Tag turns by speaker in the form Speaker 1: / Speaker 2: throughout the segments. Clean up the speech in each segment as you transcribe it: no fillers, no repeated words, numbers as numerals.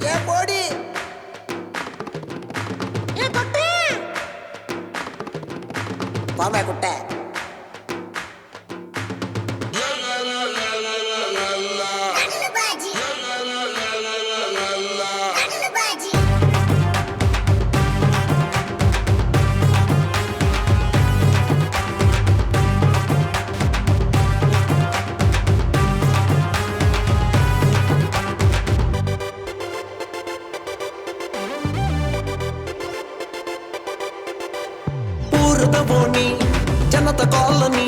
Speaker 1: ಏ ಬೋಡಿ ಪಾಮೆ ಕುಟ್ಟೆ
Speaker 2: ಬೋಣಿ ಜನತ ಕಾಲನಿ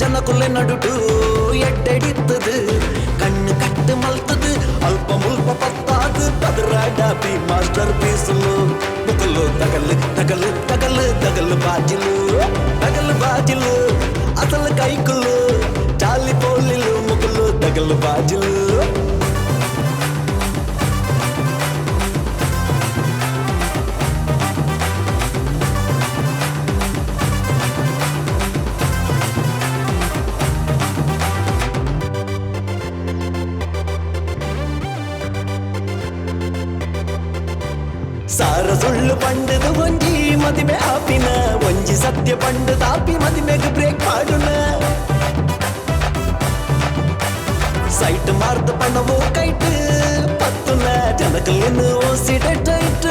Speaker 2: ಜನಕುಲೆ ನಡುಟು ಎಡ್ಡೆಡಿತ್ತದು ಕಣ್ಣು ಕಟ್ಟು ಮಲ್ತದು ಅಲ್ಪ ಮುಲ್ಪ ಪತ್ತಾದು ಪದರಾಡಾಪಿ ಮಾಸ್ಟರ್ ಪೀಸಲು ಮುಗಲು ತಗಲು ತಗಲು ತಗಲು ತಗಲು ಬಾಜಿಲು ಅಸಲು ಕೈಕುಲು ಚಾಲಿ ಪೋಲಿಲು ಮುಗಲು ತಗಲು ಬಾಜಿಲು ಸಾರ ಸುಳ್ಳು ಪಂಡದು ಒಂಜಿ ಮದಿಮೆ ಆಪಿನ ಒಂಜಿ ಸತ್ಯ ಪಂಡು ತಾಪಿ ಮದಿಮೆಗೆ ಬ್ರೇಕ್ ಮಾಡುನ ಸೈಟ್ ಮಾರ್ದ ಪಣವೋ ಕೈಟ್ ಪತ್ತುನ ಜನಕಲಿನ ಓಸಿಡ ಟೈಟ್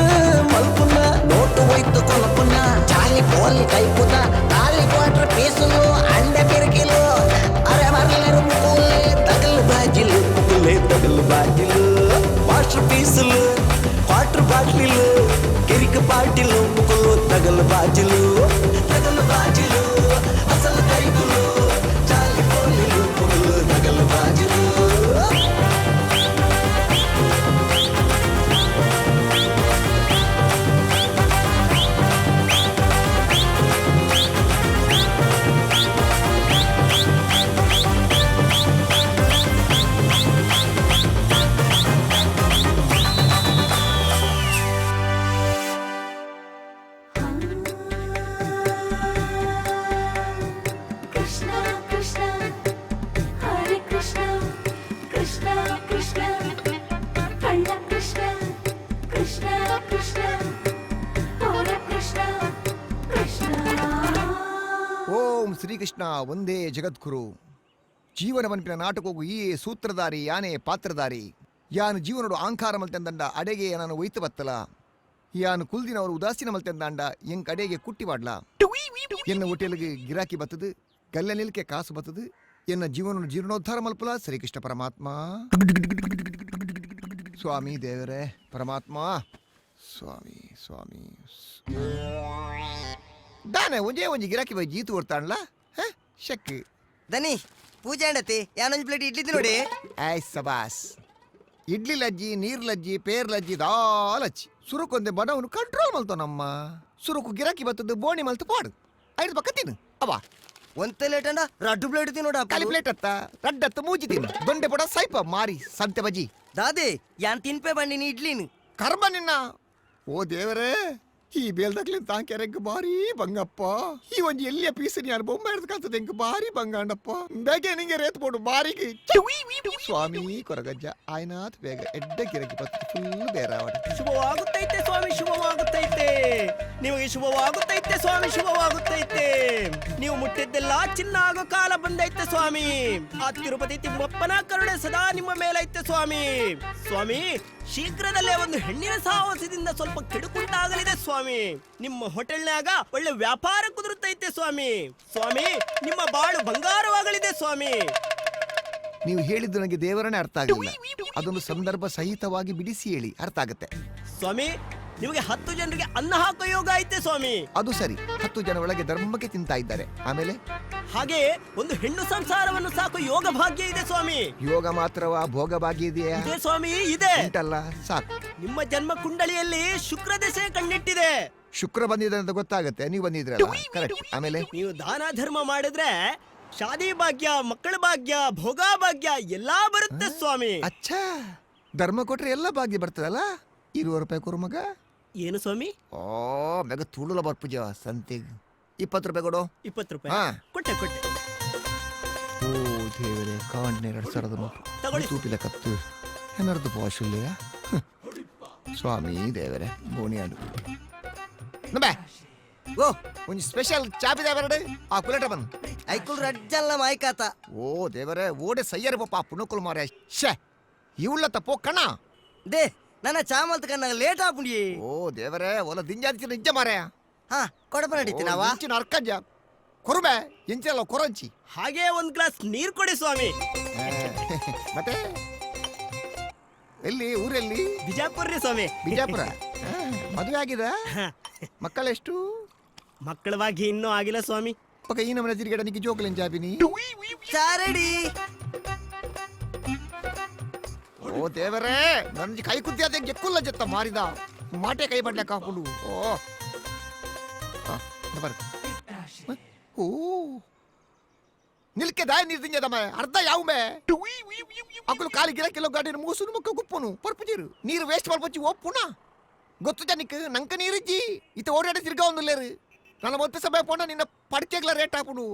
Speaker 2: ಮಲ್ಪುನ ನೋಟು ಹೋಯ್ತು ಕೊಲಪುನ ಚಾಲಿ ಪೋಲಿ ಕೈಪುನ ಖಾಲಿ ಕ್ವಾರ್ಟರ್ ಪೀಸುಲು ಅಂಡೆ ಪಿರಿಕಿಲು ಅರೆ ಮರಲರು ಮುಕುಲೆ ತಗಲು ಬಾಜಿಲು ಮುಕುಲೆ ತಗಲು ಬಾಜಿಲು ಮಾಸ್ಟರ್ ಪೀಸುಲು ಕ್ವಾರ್ಟರ್ ಬಾಟ್ಲಿಲು ಕಿರಿಕ ಪಾಟಿಲು ಮುಕುಲು ತಗಲು ಬಾಜಿಲು ಅಸಲು ಕೈಗುಲು ಚಾಲಿ ಪೋಲಿಲು ಮುಕುಲು ತಗಲು ಬಾಜಿಲು
Speaker 3: ಶ್ರೀಕೃಷ್ಣ ಒಂದೇ ಜಗದ್ಗುರು ಜೀವನ ಮನ್ಪಿನ ನಾಟಕವು ಈ ಸೂತ್ರಧಾರಿ ಯಾನೇ ಪಾತ್ರಧಾರಿ ಯಾನು ಜೀವನಡು ಆಂಕಾರ ಮಲ್ತೆಂದಂಡ ಅಡೆಗೆ ನಾನು ಒಯ್ತು ಬತ್ತಲ ಯಾನು ಕುಲ್ದಿನವರು ಉದಾಸೀನ ಮಲ್ತೆಂದಾಂಡ ಎಂಕ್ ಅಡೆಗೆ ಕುಟ್ಟಿ ಮಾಡ್ಲ ಎನ್ನ ಹೋಟೆಲ್ಗೆ ಗಿರಾಕಿ ಬತ್ತದು ಗಲ್ಲೆ ನಿಲ್ಕೆ ಕಾಸು ಬತ್ತದು ಎನ್ನ ಜೀವನ ಜೀರ್ಣೋದ್ಧಾರ ಮಲ್ಪಲ ಶ್ರೀಕೃಷ್ಣ ಪರಮಾತ್ಮ ಸ್ವಾಮಿ ದೇವರೇ ಪರಮಾತ್ಮ ಸ್ವಾಮಿ ಸ್ವಾಮಿ ದಾನೆ ಒಂಜಿ ಗಿರಾಕಿ ಬೈ ಜೀತು ಕೊಡ್ತಾಣ್ಲ ಶಕ್
Speaker 1: ದನಿ ಪೂಜೆ ಅಂಡತಿ ಯಾನೊಂದು ಪ್ಲೇಟ್ ಇಡ್ಲಿ ನೋಡಿ
Speaker 3: ಆಯ್ ಸಬಾಸ್ ಇಡ್ಲಿ ಲಜ್ಜಿ ನೀರ್ ಲಜ್ಜಿ ಪೇರ್ ಲಜ್ಜಿ ದಾಲಜ್ಜಿ ಸುರುಕೊಂದೆ ಬಡವನು ಕಂಟ್ರೋಲ್ ಮಲ್ತೋ ನಮ್ಮ ಸುರುಕು ಗಿರಾಕಿ ಬತ್ತದ್ದು ಬೋಣಿ ಮಲ್ತು ಪಾಡು ಐದು ಪಕ್ಕ ತಿನ್ನು ಅವ
Speaker 1: ಒಂದ್ ಪ್ಲೇಟ್ ಅಂಡ ರಡ್ಡು ಪ್ಲೇಟ್ ತಿನ್ನೋಡ
Speaker 3: ಕಾಲಿ ಪ್ಲೇಟ್ ಅತ್ತ ರಡ್ಡತ್ತ ಮೂಜಿ ತಿನ್ನು ದೊಂಡೆ ಪಡ ಸೈಪ ಮಾರಿ ಸಂತೆ ಬಜ್ಜಿ
Speaker 1: ದಾದೆ ಯಾನ್ ತಿನ್ಪೆ ಬಂದಿನಿ ಇಡ್ಲಿನು
Speaker 3: ಕರ್ಮ ನಿನ್ನ ಓ ದೇವರೇ ಈ ಬೇಲ್ದಾಗ್ಲಿ ತಾಂಕೆರೆಂಗ್ ಬಾರಿ ಬಂಗಪ್ಪ ಈ ಒಂಜಿ ಎಲ್ಲಿಯ ಪೀಸನಿ ಯಾರು ಬೊಮ್ಮ ಹಿಡ್ಕಂತದ ಎಂಕ್ ಬಾರಿ ಬಂಗಾಂಡಪ್ಪ ಬೇಗ ನಿಂಗೆ ರೇತ್ ಬೋಡು ಬಾರಿಗೆ ಸ್ವಾಮಿ ಕೊರಗಜ್ಜ ಆಯ್ನಾತ್ ಬೇಗ ಎಡ್ಡೆ ಗಿರಕಿ ಬತ್ತು ಫುಲ್ ಬೇರಾವಡ
Speaker 4: ಶುಭವಾಗುತ್ತೈತೆ ಸ್ವಾಮಿ ಶುಭವಾಗುತ್ತೈತೆ ನಿಮಗೆ ಶುಭವಾಗುತ್ತೈತೆ ಸ್ವಾಮಿ ಶುಭವಾಗುತ್ತೈತೆ ನೀವು ಮುಟ್ಟಿದ್ದೆಲ್ಲ ಚಿನ್ನ ಆಗೋ ಕಾಲ ಬಂದೈತೆ ಸ್ವಾಮಿ ಆ ತಿರುಪತಿ ತಿಮ್ಮಪ್ಪನ ಕರುಣೆ ಸದಾ ನಿಮ್ಮ ಮೇಲೈತೆ ಸ್ವಾಮಿ ಸ್ವಾಮಿ ಶೀಘ್ರದಲ್ಲೇ ಒಂದು ಹೆಣ್ಣಿನ ಸಾಹಸದಿಂದ ಸ್ವಲ್ಪ ಕೆಡುಕುಂಟಾಗಲಿದೆ ಸ್ವಾಮಿ ನಿಮ್ಮ ಹೋಟೆಲ್ನಾಗ ಒಳ್ಳೆ ವ್ಯಾಪಾರ ಕುದುರುತ್ತೈತೆ ಸ್ವಾಮಿ ಸ್ವಾಮಿ ನಿಮ್ಮ ಬಾಳು ಬಂಗಾರವಾಗಲಿದೆ ಸ್ವಾಮಿ
Speaker 3: ನೀವು ಹೇಳಿದ್ದು ನನಗೆ ದೇವರನ್ನೇ ಅರ್ಥ ಆಗಲಿಲ್ಲ ಅದೊಂದು ಸಂದರ್ಭ ಸಹಿತವಾಗಿ ಬಿಡಿಸಿ ಹೇಳಿ ಅರ್ಥ ಆಗತ್ತೆ
Speaker 4: ಸ್ವಾಮಿ ನಿಮಗೆ 10 ಜನರಿಗೆ ಅನ್ನ ಹಾಕೋ ಯೋಗ ಐತೆ ಸ್ವಾಮಿ
Speaker 3: ಅದು ಸರಿ 10 ಜನ ಒಳಗೆ ಧರ್ಮಕ್ಕೆ ತಿಂತಾ ಇದ್ದಾರೆ ಆಮೇಲೆ
Speaker 4: ಹಾಗೆ ಒಂದು ಹೆಣ್ಣು ಸಂಸಾರವನ್ನು ಸಾಕು ಯೋಗ ಭಾಗ್ಯ ಇದೆ ಸ್ವಾಮಿ
Speaker 3: ಯೋಗ ಮಾತ್ರವಾ ಭೋಗ ಭಾಗ್ಯ ಇದೆಯಾ
Speaker 4: ಇದೆ ಸ್ವಾಮಿ ಇದೆ
Speaker 3: ಉಂಟಲ್ಲ ಸಾಕು
Speaker 4: ನಿಮ್ಮ ಜನ್ಮ ಕುಂಡಳಿಯಲ್ಲಿ ಶುಕ್ರ ದಶೆ ಕಣ್ಣಿಟ್ಟಿದೆ
Speaker 3: ಶುಕ್ರ ಬಂದಿದೆ ಅಂತ ಗೊತ್ತಾಗತ್ತೆ ನೀವು ಬಂದಿದ್ರಲ್ಲ ಕರೆಕ್ಟ್ ಆಮೇಲೆ
Speaker 4: ನೀವು ದಾನ ಧರ್ಮ ಮಾಡಿದ್ರೆ ಶಾದಿ ಭಾಗ್ಯ ಮಕ್ಕಳ ಭಾಗ್ಯ ಭೋಗ ಭಾಗ್ಯ ಎಲ್ಲಾ ಬರುತ್ತೆ ಸ್ವಾಮಿ
Speaker 3: ಅಚ್ಚಾ ಧರ್ಮ ಕೊಟ್ರೆ ಎಲ್ಲ ಭಾಗ್ಯ ಬರ್ತದಲ್ಲ 20 ರೂಪಾಯಿ ಕೊರು ಮಗ
Speaker 4: ಏನು ಸ್ವಾಮಿ
Speaker 3: ಓ ಮೆಗ ತುಳುಲ ಬರ್ಪುಜ ಸಂತೆಗೆ 20 ರೂಪಾಯಿ ಕೊಡು
Speaker 4: 20 ರೂಪಾಯಿ
Speaker 3: ಹಾ.
Speaker 4: ಕೊಟ್ಟೆ
Speaker 3: ಓ ದೇವರೇ ಕಾಂಡ್ನೆ 2000 ನೋಟು
Speaker 4: ತಗೊಳ್ಳಿ.
Speaker 3: ತೂಪಿಲ ಕತ್ತು ಏನರ್ದು ಪಾಶುಲ್ಲೆಯ ಸ್ವಾಮಿ ದೇವರೇ ಬೋಣಿಯಾಡು ನಬೆ
Speaker 1: ಓ
Speaker 3: ಒಂಜಿ ಸ್ಪೆಷಲ್ ಚಾಪಿದ ಬರಡು ಆ ಕುಲೆಟ ಬಂದು
Speaker 1: ಐಕುಲ್ ರಜ್ಜಲ್ಲ ಮಾಯ್ಕಾತ
Speaker 3: ಓ ದೇವರೇ ಓಡೆ ಸಯ್ಯರು ಪಾಪ ಪುಣಕುಲ್ ಮಾರ ಶೇ ಇವುಳ್ಳತ್ತ ಪೋ ಕಣ
Speaker 1: ದೇ ನನ್ನ ಚಾಮಲ್ತ ಕಣ್ಣಾಗ ಲೇಟ್ ಆಪುಂಡಿ
Speaker 3: ಓ ದೇವರೇ ಒಲ ದಿಂಜಾದಿನ ನಿಜ ಮಾರಾಯ
Speaker 1: ಹಾ ಕೊಡಪ ನಡೀತೀನವಾ
Speaker 3: ಇಂಚಿನ ಅರ್ಕಂಜ ಕೊರುಬೆ ಇಂಚಲ್ಲ ಕೊರಂಚಿ
Speaker 4: ಹಾಗೆ ಒಂದ್ ಗ್ಲಾಸ್ ನೀರ್ ಕೊಡಿ ಸ್ವಾಮಿ.
Speaker 3: ಮತ್ತೆ ಎಲ್ಲಿ ಊರಲ್ಲಿ
Speaker 4: ಬಿಜಾಪುರ ರೀ ಸ್ವಾಮಿ.
Speaker 3: ಬಿಜಾಪುರ ಮದುವೆ ಆಗಿದೆ ಮಕ್ಕಳೆಷ್ಟು
Speaker 4: ಮಕ್ಕಳ ಭಾಗ್ಯ ಇನ್ನೂ ಆಗಿಲ್ಲ ಸ್ವಾಮಿ.
Speaker 3: ಪಕ್ಕ ಈ ನಮ್ಮನೆ ತಿರುಗಡೆ ನಿಕ್ಕೆ ಜೋಕಲಿನ ಜಾಬಿನಿ
Speaker 1: ಚಾರಡಿ
Speaker 3: ಓ ದೇವರೇ ನನ್ನ ಕೈ ಕುದ್ದಿ ಎಕ್ಕುಲ್ಲ ಜತ್ತ ಮಾರಿದ ಮಾಟೆ ಕೈ ಬಡ್ಲಕ್ಕ ಹಾಕೊಂಡು ಓ ಬರ್ ಓ ನಿಲ್ಕೆ ದಾಯ ನೀರು ತಿಂಜದ ಅರ್ಧ ಯಾವ ಮೇ ಅಕ್ಕಲು ಕಾಲಿ ಗಿರ ಕಿಲೋ ಗಾಡಿ ಮೂಸುನು ಮಕ್ಕ ಗುಪ್ಪನು ಪರ್ಪುಜಿರು ನೀರು ವೇಸ್ಟ್ ಮಾಡ್ಪಚ್ಚಿ ಒಪ್ಪುನ ಗೊತ್ತು ಜನಕ್ಕೆ ನಂಕ ನೀರಿಜ್ಜಿ ಇತ ಓಡಾಡಿ ತಿರ್ಗಾ ಒಂದು ಲೇರು ನನ್ನ ಮೊತ್ತ ಸಭೆ ಪೋಣ ನಿನ್ನ ಪಡ್ಕೆಗ್ಲ ರೇಟ್ ಹಾಪುನು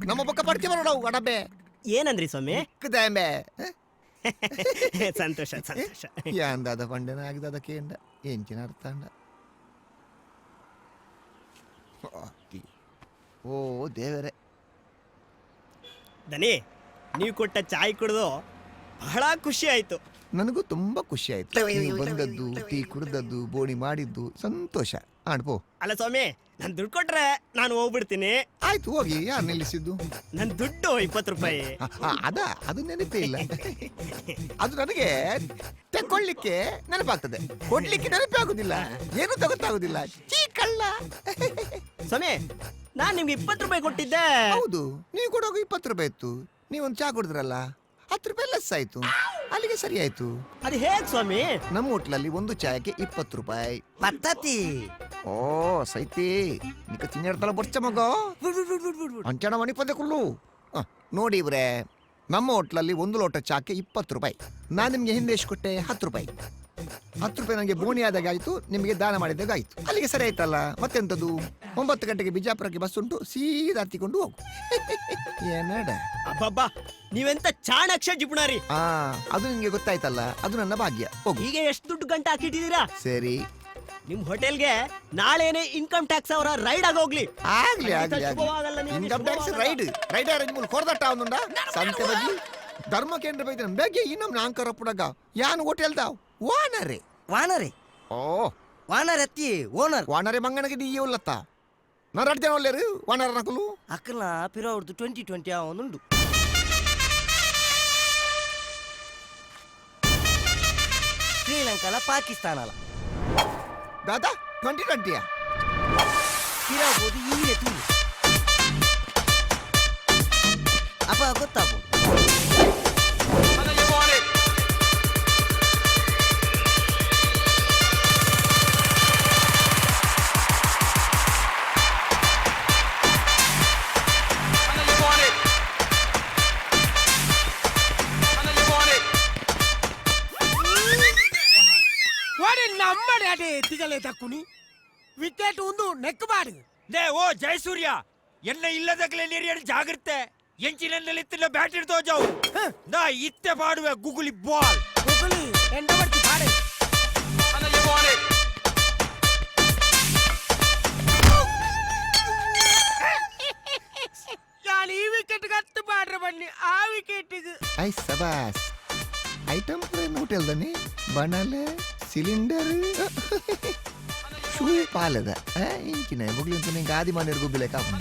Speaker 3: ನಮ್ಮ ಪಕ್ಕ ಪಡ್ಕೆ ಬರೋಡವು ಅಡಬೆ
Speaker 4: ಏನಂದ್ರಿ ಸ್ವಾಮಿ?
Speaker 3: ದಾಯಂಬೆ
Speaker 4: ಸಂತೋಷ ಸಂತೋಷ.
Speaker 3: ಯಾಂದಾದ ಪಂಡನ ಆಗಿದಾದ ಕೇಂಡ ಎಂಚಿನ ಅರ್ಥ ಅಂಡ ಓ ದೇವರೇ
Speaker 4: ದನಿ ನೀವು ಕೊಟ್ಟ ಚಾಯ್ ಕುಡ್ದು ಬಹಳ ಖುಷಿ ಆಯ್ತು.
Speaker 3: ನನಗೂ ತುಂಬಾ ಖುಷಿ ಆಯ್ತು ನೀವು ಬಂದದ್ದು ಟೀ ಕುಡ್ದದ್ದು ಬೋಣಿ ಮಾಡಿದ್ದು ಸಂತೋಷ ಆಡ್ಪೋ
Speaker 4: ಅಲ್ಲ ಸ್ವಾಮಿ, ನನ್ ದುಡ್ಡು ಕೊಟ್ರೆ ನಾನು ಹೋಗ್ಬಿಡ್ತೀನಿ.
Speaker 3: ಆಯ್ತು ಹೋಗಿ ಯಾರು ನಿಲ್ಲಿಸಿದ್ದು
Speaker 4: ನನ್ ದುಡ್ಡು 20 ರೂಪಾಯಿ.
Speaker 3: ಅದ ಅದು ನೆನಪೇ ಇಲ್ಲ ಅದು ನನಗೆ ತಕೊಳ್ಳಿಕ್ಕೆ ನೆನಪಾಗ್ತದೆ ಕೊಡ್ಲಿಕ್ಕೆ ನೆನಪೇ ಆಗುದಿಲ್ಲ ಏನು ತಗೊತ್ತಾಗುದಿಲ್ಲ ಚೀ ಕಳ್ಳ
Speaker 4: ಸ್ವಾಮಿ, ನಾನ್ ನಿಮ್ಗೆ 20 ರೂಪಾಯಿ ಕೊಟ್ಟಿದ್ದೆ.
Speaker 3: ಹೌದು ನೀವು ಕೊಡೋದು 20 ರೂಪಾಯಿ ಇತ್ತು ನೀವೊಂದು ಚಾ ಕುಡಿದ್ರಲ್ಲ 10 ರೂಪಾಯಿ ಲೆಸ್ ಆಯ್ತು ಅಲ್ಲಿಗೆ ಸರಿ ಆಯ್ತು.
Speaker 4: ಅದು ಹೇಗ್ ಸ್ವಾಮಿ?
Speaker 3: ನಮ್ಮ ಹೋಟ್ಲಲ್ಲಿ ಒಂದು ಚಾಯಕ್ಕೆ 20 ರೂಪಾಯಿ.
Speaker 1: ಪತ್ತತಿ
Speaker 3: ಓ ಸೈತಿ ನಿಕ್ಕ ತಿನ್ನಿಡ್ತಲ್ಲ ಬರ್ಚ ಮಗ ಅಂಚಣ ಮಣಿ ಪಂದೆ ಕುಳ್ಳು ನೋಡಿ ಇವ್ರೆ ನಮ್ಮ ಹೋಟ್ಲಲ್ಲಿ ಒಂದು ಲೋಟ ಚಾಕ್ಕೆ 20 ರೂಪಾಯಿ. ನಾನು ನಿಮ್ಗೆ ಹಿಂದೆ ಎಷ್ಟು ಕೊಟ್ಟೆ 10 ರೂಪಾಯಿ. 10 ರೂಪಾಯಿ ನನಗೆ ಬೋಣಿ ಆದಾಗ ಆಯ್ತು, ನಿಮಗೆ ದಾನ ಮಾಡಿದಾಗ ಆಯ್ತು, ಅಲ್ಲಿಗೆ ಸರಿ ಆಯ್ತಲ್ಲ. ಮತ್ತೆಂತದ್ದು 9 ಗಂಟೆಗೆ ಬಿಜಾಪುರಕ್ಕೆ ಬಸ್ ಉಂಟು, ಸೀದಾ ಹತ್ತಿಕೊಂಡು ಹೋಗು. ಏನಡ
Speaker 4: ಅಬ್ಬಬ್ಬಾ, ನೀವೆಂತ ಚಾಣಾಕ್ಷ ಜಿಪುಣಾರಿ.
Speaker 3: ಅದು ನಿಮ್ಗೆ ಗೊತ್ತಾಯ್ತಲ್ಲ, ಅದು ನನ್ನ ಭಾಗ್ಯ. ಹೋಗು.
Speaker 4: ಈಗ ಎಷ್ಟು ದುಡ್ಡು ಗಂಟೆ ಹಾಕಿಟ್ಟಿದ್ದೀರಾ?
Speaker 3: ಸರಿ
Speaker 4: ನಿಮ್ ಹೋಟೆಲ್ಗೆ ನಾಳೆನೆ ಇನ್ಕಮ್ ಟ್ಯಾಕ್ಸ್ ಅವರ ರೈಡ್ ಆಗೋಗ್ಲಿ.
Speaker 3: ಆಗ್ಲಿ ಆಗ್ಲಿ
Speaker 4: ಶುಭವಾಗಲ್ಲ ನಿಮಗೆ,
Speaker 3: income tax raid raid arrange ಕೊಡ್ದಟ್ಟ ಅವನುಂಡ ಸಂತೆ ಬದ್ಲಿ ಧರ್ಮ ಕೇಂದ್ರ ಬೈದ ಬೇಗ ಈ ನಮ್ ನಾಂಕರ ಪುಡಗ ಯಾನ್ ಹೋಟೆಲ್ ದಾವ್ ವಾನರೆ
Speaker 1: ವಾನರೆ
Speaker 3: ಓ
Speaker 1: ವಾನರ್ ಎತ್ತಿ ಓನರ್
Speaker 3: ವಾನರೆ ಮಂಗನಗೆ ಡಿ ಉಲ್ಲತ್ತ ನಾನು 2 ಜನ ಒಲ್ಲೇರು ವಾನರ ನಕಲು
Speaker 1: ಅಕ್ಕನ ಪಿರ ಅವ್ರದ್ದು 2020 ಅವನುಂಡು. ಶ್ರೀಲಂಕಾಲ ಪಾಕಿಸ್ತಾನಲ
Speaker 3: ದಾದಾ 2020
Speaker 1: ಪಿರಾಬೋದು ಈಗಲೇ ತುಂಬ ಅಪ್ಪ ಗೊತ್ತಾಗು.
Speaker 5: நம்மடி அடி எத்திகளே தக்குனி ವಿಕೆಟ್ ಒಂದು ನೆಕ್ ಬಾಡು
Speaker 6: ಲೇ ಓ ಜಯಸೂರ್ಯ ಎನ್ನ ಇಲ್ಲದಕ್ಲೆ ನೀರಿಯಡಿ ಜಾಗ್ರತೆ ಎಂಚಿನಲ್ಲಿತ್ತಿಲ್ಲ ಬ್ಯಾಟ್ ಹಿಡ್ದೋ ಜಾವು ನಾ ಇತ್ತೆ ಬಾಡುವೆ ಗುಗುಲಿ ಬಾಲ್
Speaker 5: ಗುಗುಲಿ ಎಂಡವರ್ತಿ ಬಾಡು ನಾನು ಈ ವಿಕೆಟ್ ಗತ್ತು ಬಾಡ್ರೆ ಬನ್ನಿ ಆ ವಿಕೆಟಿಗೆ
Speaker 3: ಐ ಸಬಾಸ್ ಐಟಮ್ ಪ್ರೇಮ್ ಹೋಟೆಲ್ ದನಿ ಬಣಲೆ ಸಿಲಿಂಡರ್ ಶೂ ಪಾಲದ ಇಂಚಿನ ಬುಗ್ಲಿ ಅಂತ ನಿಂಗೆ ಆದಿ ಮಾಡಿರ್ ಗುಬ್ಬಿಲೆ ಕಾಪು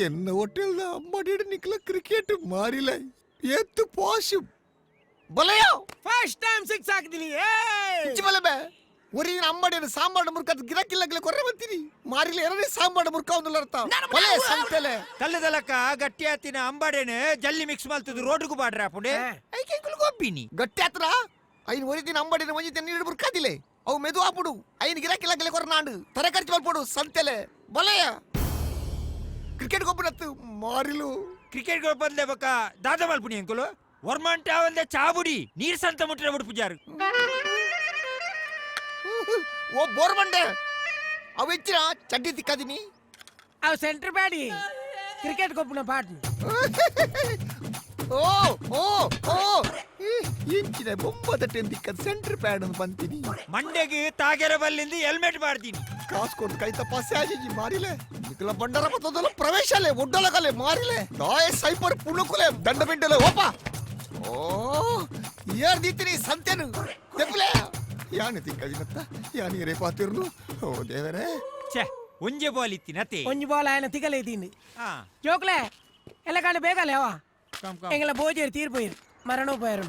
Speaker 3: என்ன ஹோட்டல் தான் அம்மாடியோட நிக்கல கிரிக்கெட் மாறில ஏத்து பாஷம் ಬಲೆಯೋ
Speaker 5: ಫಸ್ಟ್ ಟೈಮ್ ಸಿಕ್ಸ್ ಹಾಕಿದೀನಿ
Speaker 3: ಬಲಬೆ ಒರಿ ಅಮ್ಮಡಿನ ಸಾಂಬಾರ ಮುರ್ಕದ ಗಿರಕಿಲ್ಲಗಲೆ ಕೊರ್ರೆ ಬಂತೀನಿ ಮಾರಿಲೆ ಎರಡೇ ಸಾಂಬಾರ ಮುರ್ಕ ಒಂದು ಅರ್ಥ ಬಲೆ ಸಂತೆಲೆ
Speaker 6: ಕಲ್ಲದಲಕ ಗಟ್ಟಿ ಆತಿನ ಅಂಬಾಡೇನೆ ಜಲ್ಲಿ ಮಿಕ್ಸ್ ಮಾಡ್ತದ ರೋಡ್ಗೂ ಬಾಡ್ರ ಅಪ್ಪುಡೆ
Speaker 3: ಐಕೆ ಕುಲ್ ಗೊಬ್ಬಿನಿ ಗಟ್ಟಿ ಹತ್ರ ಐನ್ ಒರಿ ದಿನ ಅಂಬಡಿನ ಮಂಜಿ ನೀರು ಮುರ್ಕದಿಲೆ ಅವು ಮೆದು ಆಪುಡು ಐನ್ ಗಿರಕಿಲ್ಲಗಲೆ ಕೊರ್ರ ನಾಂಡು ತರ ಖರ್ಚು ಮಲ್ಪಡು ಸಂತೆಲೆ ಬಲೆಯ ಕ್ರಿಕೆಟ್ ಗೊಬ್ಬರತ್ತು ಮಾರಿಲು
Speaker 6: ಕ್ರಿಕೆಟ್ ಗೋಲ್ ಬದಲೇ ಬಕ ದಾದ ಮಲ್ಪುನಿ ಅಂಕಲು ವರ್ಮಂಟ ಒಂದೇ ಚಾಬುಡಿ ನೀರ್ ಸಂತ ಮುಟ್ರೆ ಬಿಡು ಪೂಜಾರು
Speaker 3: ಓ ಬೋರ್ಮಂಡೆ ಅವು ಹೆಚ್ಚಿನ ಚಡ್ಡಿ ತಿಕ್ಕದಿನಿ
Speaker 5: అవి సెంటర్ బ్యాడి క్రికెట్ కొప్పున పాటని
Speaker 3: ಓ ಓ ಓ ಎಂಚಿನ ಬೊಂಬದ ತಿಕ್ಕದ ಸೆಂಟರ್ ಪ್ಯಾಡ್ ಅಂತ ಬಂತೀನಿ
Speaker 6: ಮಂಡೆಗೆ ತಾಗೆರ ಬಲ್ಲಿಂದ ಹೆಲ್ಮೆಟ್ ಮಾಡ್ತೀನಿ
Speaker 3: ಕಾಸು ಕೊಟ್ಟು ಕೈ ತಪ್ಪ ಸ್ಯಾಜಿ ಮಾರಿಲೆ ನಿಕಲ ಬಂಡರ ಮತ್ತೊಂದಲ್ಲ ಪ್ರವೇಶಲೆ ಒಡ್ಡೊಳಗಲೆ ಮಾರಿಲೆ ನಾಯ ಸೈಪರ್ ಪುಣಕುಲೆ ದಂಡ ಬಿಂಡಲೆ ಓಪ ಓ ಯಾರ್ ದಿತ್ತಿನಿ ಸಂತೆನು ತೆಪ್ಲೆ ಯಾನೆ ತಿಕ್ಕದಿನತ್ತ ಯಾನಿ ರೇಪಾತಿರ್ನು ಓ ದೇವರೇ
Speaker 6: ಛೇ ಒಂಜೆ ಬಾಲ್ ಇತ್ತಿನತೆ
Speaker 5: కొంచెం బాల్ ఆయన తిగలేదండి
Speaker 6: ಹಾ
Speaker 5: జోకులే ఎల్లకాండ బేగా లేవా
Speaker 6: ಕಮ್ ಕಮ್
Speaker 5: ఎంగళ భోజేరు తీరిపోయారు మరణం పోయారు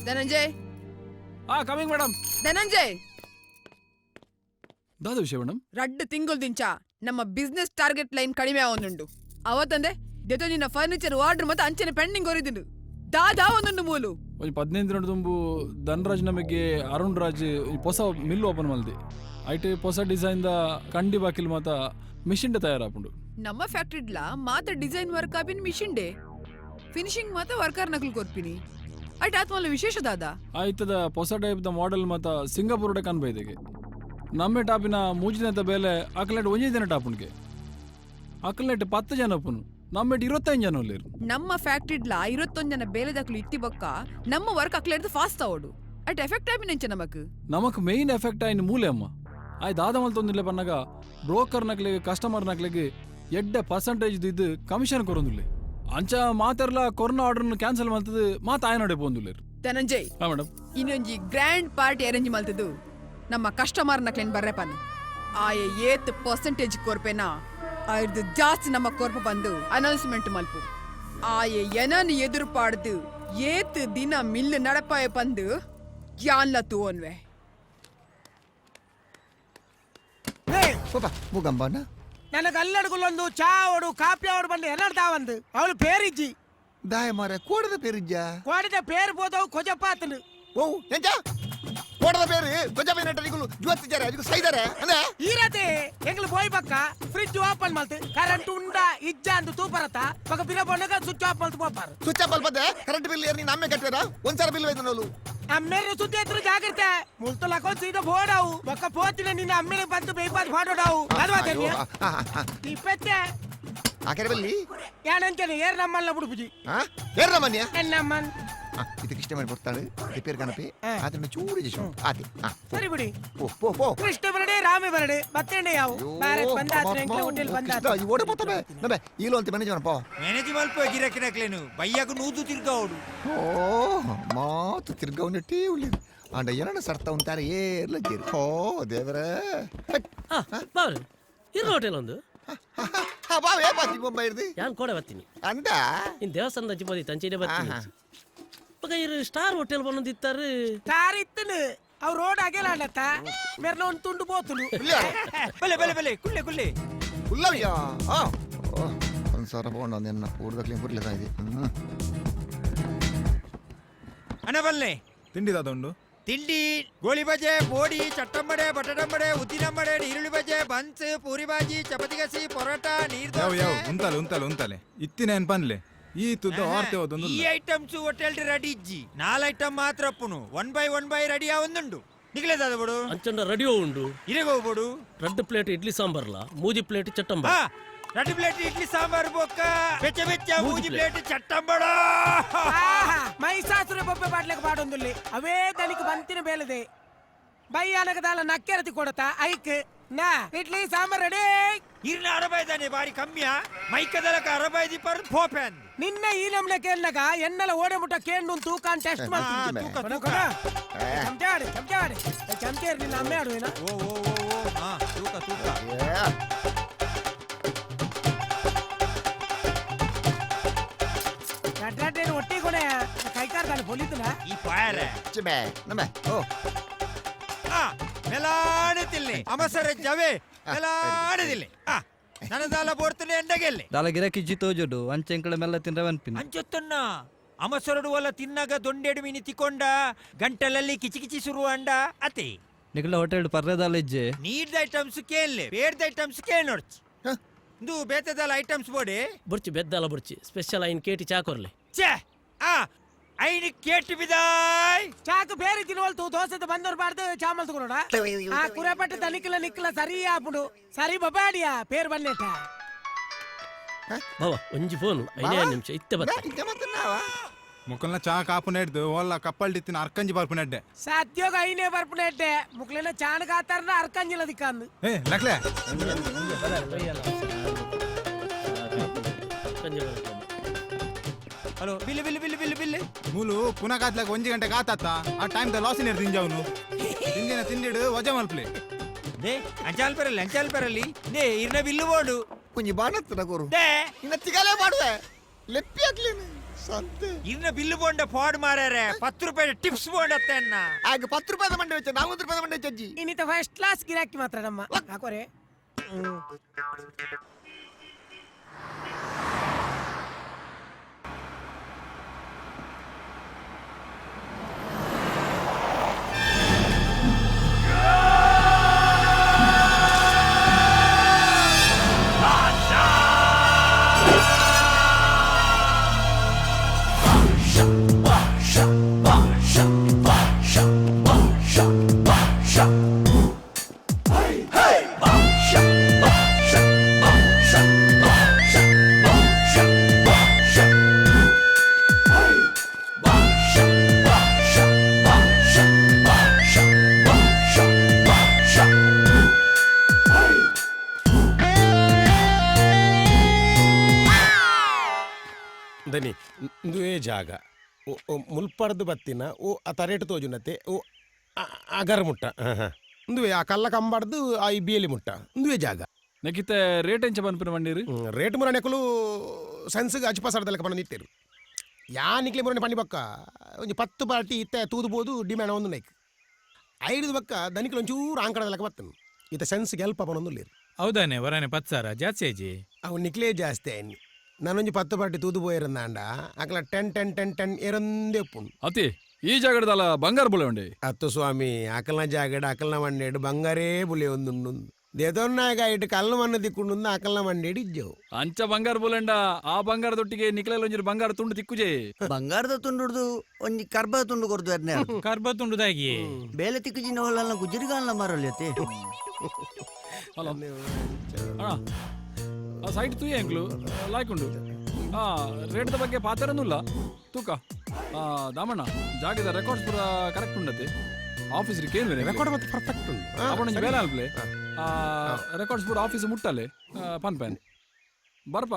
Speaker 7: ಧನಂಜಯ್
Speaker 8: ಕಮಿಂಗ್ ಮೇಡಮ್.
Speaker 7: ಧನಂಜಯ್
Speaker 8: ದಾದ ವಿಷಯ ಮೇಡಮ್.
Speaker 7: ರಡ್ಡು ತಿಂಗಳು ದಿಂಚ ನಮ್ಮ ಬಿಸ್ನೆಸ್ ಟಾರ್ಗೆಟ್ ಲೈನ್ ಕಡಿಮೆ ಆವೊಂದುಂಡು ಅವತ್ತಂದೆ ದೆತೋ ನಿನ್ನ ಫರ್ನಿಚರ್ ಆರ್ಡರ್ ಮತ್ತೆ ಅಂಚನೆ ಪೆಂಡಿಂಗ್ ಒರಿದುಂಡು ದಾದಾ ಒಂದೊಂದು ಮೂಲು
Speaker 8: ಒಂದು 15 ದಿನ ತುಂಬು ಧನರಾಜ್ ನಮಗೆ ಅರುಣ್ ರಾಜ್ ಹೊಸ ಮಿಲ್ ಓಪನ್ ಮಲ್ದಿ ಐಟಿ ಹೊಸ ಡಿಸೈನ್ ದ ಕಂಡಿ ಬಾಕಿಲ್ ಮಾತ ಮಿಷಿನ್ ತಯಾರಾಪುಂಡು.
Speaker 7: ನಮ್ಮ ಫ್ಯಾಕ್ಟ್ರಿಡ್ಲ ಮಾತ ಡಿಸೈನ್ ವರ್ಕ್ ಆಪಿನ ಮಿಷಿನ್ ಡೇ ಫಿನಿಶಿಂಗ್ ಮಾತ ವರ್ಕರ್ ನಕಲು ಕೊರ್ಪಿನಿ ಐಟ್ ಆತ್ಮಲ್ಲ ವಿಶೇಷ ದಾದಾ
Speaker 8: ಆಯ್ತದ ಹೊಸ ಟೈಪ್ ದ ಮಾಡೆಲ್ ಮಾತ ಸಿಂಗಾಪುರ್ ಡೆ ಕನ್ಬೈದೆಗೆ ನಮ್ಮೆ ಟಾಪಿನ ಮೂಜಿನ ಬೇಲೆ ಅಕಲೆಟ್ ಒಂಜಿ ದಿನ ಟಾಪುನ್ಗೆ ಅಕಲೆಟ್ 10 ಜನ ಅಪ್ಪನು ನಮ್ಮೆಟ್ 25 ಜನ ಒಲ್ಲೇರು.
Speaker 7: ನಮ್ಮ ಫ್ಯಾಕ್ಟ್ರಿಡ್ಲ 21 ಜನ ಬೇಲೆದಾಕ್ಲು ಇತ್ತಿ ಬೊಕ್ಕ ನಮ್ಮ ವರ್ಕ್ ಅಕ್ಲೆಡ್ದು ಫಾಸ್ಟ್ ಆವಡು ಐಟ್ ಎಫೆಕ್ಟ್ ಆಪಿನ ನಮಕ್
Speaker 8: ಮೇನ್ ಎಫೆಕ್ಟ್ ಆಯ್ನ ಮೂಲೆ ಅಮ್ಮ ಆಯ್ ದಾದ ಮಲ್ತೊಂದಿಲ್ಲ ಪನ್ನಗ ಬ್ರೋಕರ್ ನಕ್ಲೆಗೆ ಕಸ್ಟಮರ್ ನಕ್ಲೆಗೆ ಎಡ್ಡೆ ಪರ್ಸೆಂಟೇಜ್ ಇದು ಕಮಿಷನ್ ಕೊರೊಂದುಲ್ಲೆ ಅಂಚ ಮಾತೆರ್ಲ ಕೊರೋನಾ ಆರ್ಡರ್ ಕ್ಯಾನ್ಸಲ್ ಮಾಡ್ತದ ಮಾತ ಆಯನಡೆ ಪೋಂದುಲ್ಲೇರು.
Speaker 7: ಧನಂಜಯ್
Speaker 8: ಮೇಡಮ್
Speaker 7: ಇನ್ನೊಂಜಿ ಗ್ರ್ಯಾಂಡ್ ಪಾರ್ಟಿ ಅರೇಂಜ್ ಮಲ್ತದು ನಮ್ಮ ಕಸ್ಟಮರ್ ನಕ್ಲೆನ್ ಬರ್ರೆಪನ್ ಆಯ ಏತ್ ಪರ್ಸೆಂಟೇಜ್ ಕೊರ್ಪೆನ ಆಯ್ದು ಜಾಸ್ತಿ ನಮ್ಮ ಕೊರ್ಪ ಬಂದು ಅನೌನ್ಸ್ಮೆಂಟ್ ಮಲ್ಪು ಆಯ ಏನನ್ ಎದುರು ಪಾಡ್ದು ಏತ್ ದಿನ ಮಿಲ್ ನಡಪಾಯ ಬಂದು ಯಾನ್ಲ ತೂವನ್ವೆ
Speaker 3: ಓಪ ಮುಗಂಬನ
Speaker 5: ನನಗೆ ಅಲ್ಲಡುಗುಲೊಂದು ಚಾ ಓಡು ಕಾಪಿ ಓಡು ಬಂದು ಎನ್ನಡ್ತಾವಂದು ಅವಳು ಪೇರಿಜ್ಜಿ
Speaker 3: ದಾಯ ಮಾರ ಕೋಡದ ಪೇರಿಜ್ಜ
Speaker 5: కోడిద పేరు పోతావు కొజపాతను
Speaker 3: ಓ ಎಂಜ ಕೋಡದ ಪೇರು ಕೊಜಬೆ ನಟರಿಗಳು ಜುವತ್ತಿದ್ದಾರೆ ಅದಕ್ಕೆ ಸೈದಾರೆ ಅಂದ್ರೆ
Speaker 5: ఈరతే ఎంగలు పోయి పక్క ఫ్రిడ్జ్ ఓపెన్ మల్తే కరెంట్ ఉండా ఇజ్జ అందు తూపరత ఒక పిల్ల పొన్నగా స్విచ్ ఆఫ్ మల్ತು పోಪಾರು
Speaker 3: ಸ್ವಿಚ್ ಆಫ್ ಅಲ್ಪದೆ ಕರೆಂಟ್ ಬಿಲ್ ಏರ್ ನೀನು ಅಮ್ಮೆ ಕಟ್ಟಿರ ಒಂದ್ಸಲ ಬಿಲ್ ಒಯ್ದು ನೋಡು
Speaker 5: అమ్మేరు సుద్ది ఎత్తురు జాగ్రత్త ముల్తలకో సీద పోడావు ఒక పోతిన నిన్న అమ్మేని బంతు బేపాది ఫోటోడావు అదవా తెన్య ఇప్పెತ್ತೆ
Speaker 3: ಆಕೆರೆ ಬಲ್ಲಿ
Speaker 5: ಯಾನಂಚನೆ ಏರ್ ನಮ್ಮನ್ನ ಬುಡುಪುಜಿ
Speaker 3: ಏರ್ ನಮ್ಮನ್ಯ
Speaker 5: ಎನ್ನಮ್ಮನ್
Speaker 3: ಇದಕ್ಕೆ ಇಷ್ಟ ಮಾಡಿ ಬರ್ತಾಳೆ ರಿಪೇರ್ ಗಣಪಿ ಅದನ್ನ ಚೂರು ಜೇಶು ಆತಿ
Speaker 5: ಸರಿ ಬಿಡಿ
Speaker 3: ಪೋ ಪೋ ಪೋ
Speaker 5: ಕೃಷ್ಣ ಬರಡೆ ರಾಮೆ ಬರಡೆ ಮತ್ತೇನೆ ಯಾವು ಬಾರೆ ಬಂದಾತ್ರೆ ಎಂಕ್ಲೆ ಹೋಟೆಲ್ ಬಂದಾತ್ರೆ
Speaker 3: ಈ ಓಡೆ ಪತ್ತಬೆ ನಬೆ ಈಲೋ ಅಂತ ಮ್ಯಾನೇಜ್ ಮಾಡಪ್ಪ
Speaker 6: ಮ್ಯಾನೇಜ್ ಮಲ್ಪ ಗಿರಕಿನಕ್ಲೇನು ಬಯ್ಯಾಗ ನೂದು ತಿರ್ಗಾವಡು
Speaker 3: ಓ ಮಾತು ತಿರ್ಗವನ್ನೆಟ್ಟಿ ಉಳ್ಳಿ ಅಂಡ ಏನನ್ನ ಸರ್ತ ಉಂತಾರೆ ಏರ್ಲ ಜೀರಿ ಓ ದೇವರೇ
Speaker 9: ಬಾವ್ರಿ ಇರ್ಲ ಹೋಟೆಲ್ ಒಂದು
Speaker 3: ಬಾವೇ ಬಾತಿ ಬೊಂಬ ಇರ್ದಿ
Speaker 9: ಯಾನ್ ಕೋಡೆ ಬರ್ತೀನಿ
Speaker 3: ಅಂದ
Speaker 9: ಇನ್ ದೇವಸ್ಥಾನದ ಹಚ್ಚಿಬೋದಿ ತಂಚೆನೆ ಬರ್ತೀನಿ ಮಗ ಇರು ಸ್ಟಾರ್ ಹೋಟೆಲ್ ಬಂದಿತ್ತಾರೆ
Speaker 5: ಕಾರ್ ಇತ್ತನು ಅವ್ ರೋಡ್ ಆಗೇಲಾಡತ್ತ ಮೇರ್ನ ಒಂದು ತುಂಡು ಬೋತುಲು
Speaker 6: ಬಲೆ ಬಲೆ ಬಲೆ ಕುಳ್ಳೆ ಕುಳ್ಳೆ
Speaker 3: ಉಲ್ಲವ್ಯ ಒಂದು ಸಾವಿರ ಪೌಂಡ್ ಒಂದೆನ್ನ ಪೂರ್ದಕ್ಲಿ ಬುರ್ಲೆದ ಇದೆ
Speaker 6: ಅಣ್ಣ ಬಲ್ಲೆ
Speaker 10: ತಿಂಡಿ ದಾದ ಉಂಡು
Speaker 6: ತಿಂಡಿ ಗೋಳಿ ಬಜೆ ಬೋಡಿ ಚಟ್ಟಂಬಡೆ ಬಟಾಟಂಬಡೆ ಉದ್ದಿನಂಬಡೆ ಈರುಳ್ಳಿ ಬಜೆ ಬನ್ಸ್ ಪೂರಿ ಬಾಜಿ ಚಪಾತಿ ಗಸಿ ಪರೋಟ ನೀರ್
Speaker 10: ಯಾವ ಯಾವ
Speaker 6: ದೋಸೆ
Speaker 10: ಉಂತಲೆ ಉಂತಲೆ ಉಂತಲೆ ಇತ್ತಿನ ಏನ್ ಪನ್ಲೆ ಈ ತುದ್ದ ಆರ್ತೆ ಹೋದೊಂದು
Speaker 6: ಈ ಐಟಮ್ಸ್ ಹೋಟೆಲ್ ರೆಡಿ ಇಜ್ಜಿ 4 ಐಟಮ್ ಮಾತ್ರ ಅಪ್ಪುನು 1 by 1 ರೆಡಿ ಆವೊಂದುಂಡು ನಿಕ್ಲೆ ದಾದ ಬೋಡು
Speaker 9: ಅಂಚಂಡ ರೆಡಿ ಉಂಡು
Speaker 6: ಇರೆಗೆ ಹೋಗ್ಬೋಡು
Speaker 9: 2 ಪ್ಲೇಟ್ ಇಡ್ಲಿ ಸಾಂಬಾರ್ಲ 3 ಪ್ಲೇಟ್ ಚಟ್ಟಂಬ
Speaker 6: ಹಾ 2 ಪ್ಲೇಟ್ ಇಡ್ಲಿ ಸಾಂಬಾರ್ ಬೊಕ್ಕ ಬೆಚ್ಚ ಬೆಚ್ಚ 3 ಪ್ಲೇಟ್ ಚಟ್ಟಂಬಡ
Speaker 5: ಮೈಸಾಸುರ ಬೊಬ್ಬೆ ಬಾಟ್ಲೆಗೆ ಬಾಡೊಂದುಲ್ಲಿ ಅವೇ ದನಿಗೆ ಬಂತಿನ ಬೇಲದೆ ಬೈಯಾನಗ ದಾಲ ನಕ್ಕೆರತಿ ಕೊಡತ ಐಕ್ ನಾ ಇಡ್ಲಿ ಸಾಂಬಾರ್ ರೆಡಿ
Speaker 6: ಇರ್ನ ಅರಬೈದಾನೆ ಬಾರಿ ಕಮ್ಮಿಯ ಮೈಕದಲಕ ಅರಬೈದಿ ಪರ್ ಫೋಪೆನ್
Speaker 5: ನಿನ್ನ ಈ ನಮ್ನೆ ಕೇಳ್ನಾಗ ಎನ್ನೆಲ್ಲ ಓಡೆ ಮುಟ್ಟ ಕೇಂಡು ತೂಕಾನ್ ಟೆಸ್ಟ್ ಮಾಡ್ತೀನಿ
Speaker 6: ತೂಕ,
Speaker 5: ಕೊಡ,
Speaker 6: ತೂಕ.
Speaker 5: ಕೊಡ. ಚಮಚಾಡಿ ಚಮಚಾಡಿ ಚಮಚೇರಿ ನಿನ್ನ ಅಮ್ಮೆ ಆಡುವೇನ
Speaker 6: ಓ ಓ ಓ ಓ ಹಾ ತೂಕ ತೂಕ
Speaker 5: ಗಡ್ಡೇನು ಒಟ್ಟಿ ಕೊನೆ ಕೈಕಾರ್ ತಾನು ಪೊಲೀತನ
Speaker 6: ಈ ಪಾಯರೆ
Speaker 3: ಚಿಬೆ ನಬೆ ಓ
Speaker 6: ಆ ಮೆಲಾಡೆ ತಿಲ್ಲಿ ಅಮಸರ ಜವೆ ಮೆಲಾಡೆ ತಿಲ್ಲಿ ಆ ನನದಾಲ ಬೋಡ್ತನೆ ಎಂಡಗೆಲ್ಲೆ
Speaker 11: దాల గిరాకీ తోజుడు అంచెంకడ మెల్ల తినవనిపింది
Speaker 6: ಅಂಚೊತ್ತನ್ನ ಅಮಸರಡು ಒಲ್ಲ ತಿನ್ನಾಗ ದೊಂಡೆಡು ಮೀನಿ ತಿಕೊಂಡ ಗಂಟಲಲ್ಲಿ ಕಿಚಿಕಿಚಿ ಶುರು ಅಂಡ ಅತಿ
Speaker 11: ನಿಕಲ ಹೋಟೆಲ್ ಪರ್ರೆದಾಲ ಇಜ್ಜೆ
Speaker 6: ನೀಡ್ದ ಐಟಮ್ಸ್ ಕೇಳಲೆ ಬೇಡ್ದ ಐಟಮ್ಸ್ ಕೇಳಿ ನೋಡ್ಚಿ ಇದು ಬೇತದಲ್ಲ ಐಟಮ್ಸ್ ಬೋಡಿ
Speaker 9: ಬುರ್ಚಿ ಬೆದ್ದಲ ಬುರ್ಚಿ ಸ್ಪೆಷಲ್ ಐನ್ ಕೇಟಿ ಚಾಕೊರ್ಲೆ
Speaker 6: ಛೇ ಆ ಐನಿ ಕೇಟಿ ಬಿದಾಯ್
Speaker 5: చాకు పేరు తినవల్తు దోసత బందర్ పాడుతూ చామల్ తగునడా ఆ కురపట్టు తనికల నిక్కల సరి అప్పుడు సరి బబాడియా పేరు బన్నెట
Speaker 9: ಬಾವ ಒಂಜಿ ಫೋನು ಐನೇ ನಿಮಿಷ ಇತ್ತೆ ಬತ್ತ
Speaker 10: ಮುಕ್ಕಲ್ನ ಚಾ ಕಾಪುನೆಡ್ದು ಒಲ್ಲ ಕಪ್ಪಲ್ ತಿನ್ನ ಅರ್ಕಂಜಿ ಬರ್ಪುನೆಡ್ಡೆ
Speaker 5: సత్యోగ అయినే పరుపునెట్టే ముక్లైన చాను కాతారన అర్కంజిల దిక్కాంది
Speaker 10: ಏ ಲಕ್ಲೆ
Speaker 6: hello bill bill bill bill bill
Speaker 10: ಮೂಲು ಪುನಃ ಕಾತ್ಲಾಗ 1 ಗಂಟೆ ಕಾತಾತ ಆ ಟೈಮ್ ದ ಲಾಸ್ ಇನ್ ತಿಂಜವನು ತಿಂದಿನ ತಿಂದಿಡು ವಜಾ ಮಲ್ಪ್ಲೆ
Speaker 6: ದೇ ಅಂಚಾಲ್ ಪೆರಲಿ ದೇ ಇರ್ನ ಬಿಲ್ಲು ಬೋಡು
Speaker 3: ಕುಂಜಿ ಬಾಣತ್ತನ ಗುರು
Speaker 6: ದೇ
Speaker 3: ಇನ್ನ ತಿಗಾಲೇ ಮಾಡುವೆ ಲೆಪ್ಪಿ ಹಾಕ್ಲೇನು ಸಂತೆ
Speaker 6: ಇರ್ನ ಬಿಲ್ಲು ಬೋಂಡ ಫಾಡ್ ಮಾರ್ಯಾರೆ 10 ರೂಪಾಯಿ ಟಿಪ್ಸ್ ಬೋಂಡತ್ತೆ ಅನ್ನ
Speaker 3: ಆಗ 10 ರೂಪಾಯಿ ಮಂಡೆ ವೆಚ್ಚ 40 ರೂಪಾಯಿ ಮಂಡೆ ವೆಚ್ಚಿ
Speaker 5: ಇನ್ನಿತ ಫಸ್ಟ್ ಕ್ಲಾಸ್ ಗಿರಾಕಿ ಮಾತ್ರ ನಮ್ಮ ಹಾಕೋರೆ ದನಿ ದುವೇ ಜಾಗ ಮುಲ್ಪಡ್ದು ಬತ್ತಿನ ಓ ಆ ತರೇಟು ತೋಜುನತೆ ಓ ಅಗರ ಮುಟ್ಟ ದುವೇ ಆ ಕಲ್ಲ ಕಂಬಡ್ದು ಆ ಈ ಬೇಲಿ ಮುಟ್ಟ ದುವೇ ಜಾಗ
Speaker 8: ನೆಕ್ಕಿತ್ತೆ ರೇಟ್ ಎಂಚ ಬನ್ಪಿನ ಮಂಡೀರಿ
Speaker 5: ರೇಟ್ ಮುರ ನೆಕಲು ಸೆನ್ಸ್ಗೆ ಅಚ್ಪಸಾರದಲ್ಲ ಪಣ ನಿತ್ತೇರು ಯಾ ನಿಕ್ಲೆ ಮುರನೆ ಪಂಡಿ ಬಕ್ಕ ಒಂಜಿ 10 ಪಾರ್ಟಿ ಇತ್ತೆ ತೂದುಬೋದು ಡಿಮ್ಯಾಂಡ್ ಒಂದು ನೈಕ್ 5 ಬಕ್ಕ ದನಿಕಲು ಒಂಚೂರು ಆಂಕಡದ ಲೆಕ್ಕ ಬತ್ತನು ಇತ್ತ ಸೆನ್ಸ್ಗೆ ಹೆಲ್ಪ್ ಪಣೊಂದು ಲೇರು
Speaker 10: ಹೌದಾನೆ ವರಾನೆ 10 ಸಾವಿರ ಜಾಸ್ತಿ ಆಜಿ
Speaker 5: ಅವು ನಿಕ್ಲೇ ಜಾಸ್ತಿ ಆಯ್ನಿ ನಾನೊಂಜಿ 10 ಪಾರ್ಟಿ ತೂದು పోయిರಂದಾಂಡ ಅಕಲ 10 ಎರೊಂದೇ ಉಪ್ಪುಂಡು
Speaker 8: ಅತಿ ಈ ಜಾಗಡದಲ್ಲ ಬಂಗಾರ ಬುಲೆ ಉಂಡೆ
Speaker 5: ಅತ್ತು ಸ್ವಾಮಿ ಅಕಲ್ನ ಜಾಗಡ ಅಕಲ್ನ ಮಂಡೇಡು ಬಂಗಾರೇ ಬುಲೆ ಒಂದುಂಡು ದೇದೊನ್ನಾಗ ಇಟ್ಟು ಕಲ್ಲು ಮಣ್ಣು ದಿಕ್ಕೊಂಡು ಅಕಲ್ನ ಮಂಡೇಡು ಇಜ್ಜವು
Speaker 8: ಅಂಚ ಬಂಗಾರ ಬುಲೆಂಡ ಆ ಬಂಗಾರದೊಟ್ಟಿಗೆ ನಿಕ್ಲೆಲ್ಲ ಒಂಜಿ ಬಂಗಾರ ತುಂಡು ತಿಕ್ಕುಜೆ
Speaker 1: ಬಂಗಾರದ ತುಂಡುಡ್ದು ಒಂಜಿ ಕರ್ಬ ತುಂಡು ಕೊರ್ದು ಅದ್ನೇ
Speaker 10: ಕರ್ಬ ತುಂಡುದಾಗಿ
Speaker 1: ಬೇಲೆ ತಿಕ್ಕುಜಿನ ಹೊಲಲ್ಲ ಗುಜರಿಗಾಲ ಮಾರಲ್ಲತೆ
Speaker 8: ಹಲೋ ಅಣ್ಣ ಆ ಸೈಡ್ ತೂಯೆ ಎಂಕ್ಲು ಲಾಯ್ಕೊಂಡು ರೇಟ್ದ ಬಗ್ಗೆ ಪಾತರನ್ನುಲ್ಲ ತೂಕ ದಾಮಣ್ಣ ಜಾಗದ ರೆಕಾರ್ಡ್ಸ್ ಪೂರ ಕರೆಕ್ಟ್ ಉಂಡತೆ ಆಫೀಸ್ರಿಗೆ ಏನು
Speaker 5: ರೆಕಾರ್ಡ್ ಮತ್ತೆ ಪರ್ಫೆಕ್ಟ್ ಉಂಟು
Speaker 8: ಅವನ ಬೇಲೆ ಅಲ್ಪ್ಲೆ ರೆಕಾರ್ಡ್ಸ್ ಪೂರ ಆಫೀಸ್ ಮುಟ್ಟಲೆ ಪನ್ ಪೆನ್ ಬರ್ಪ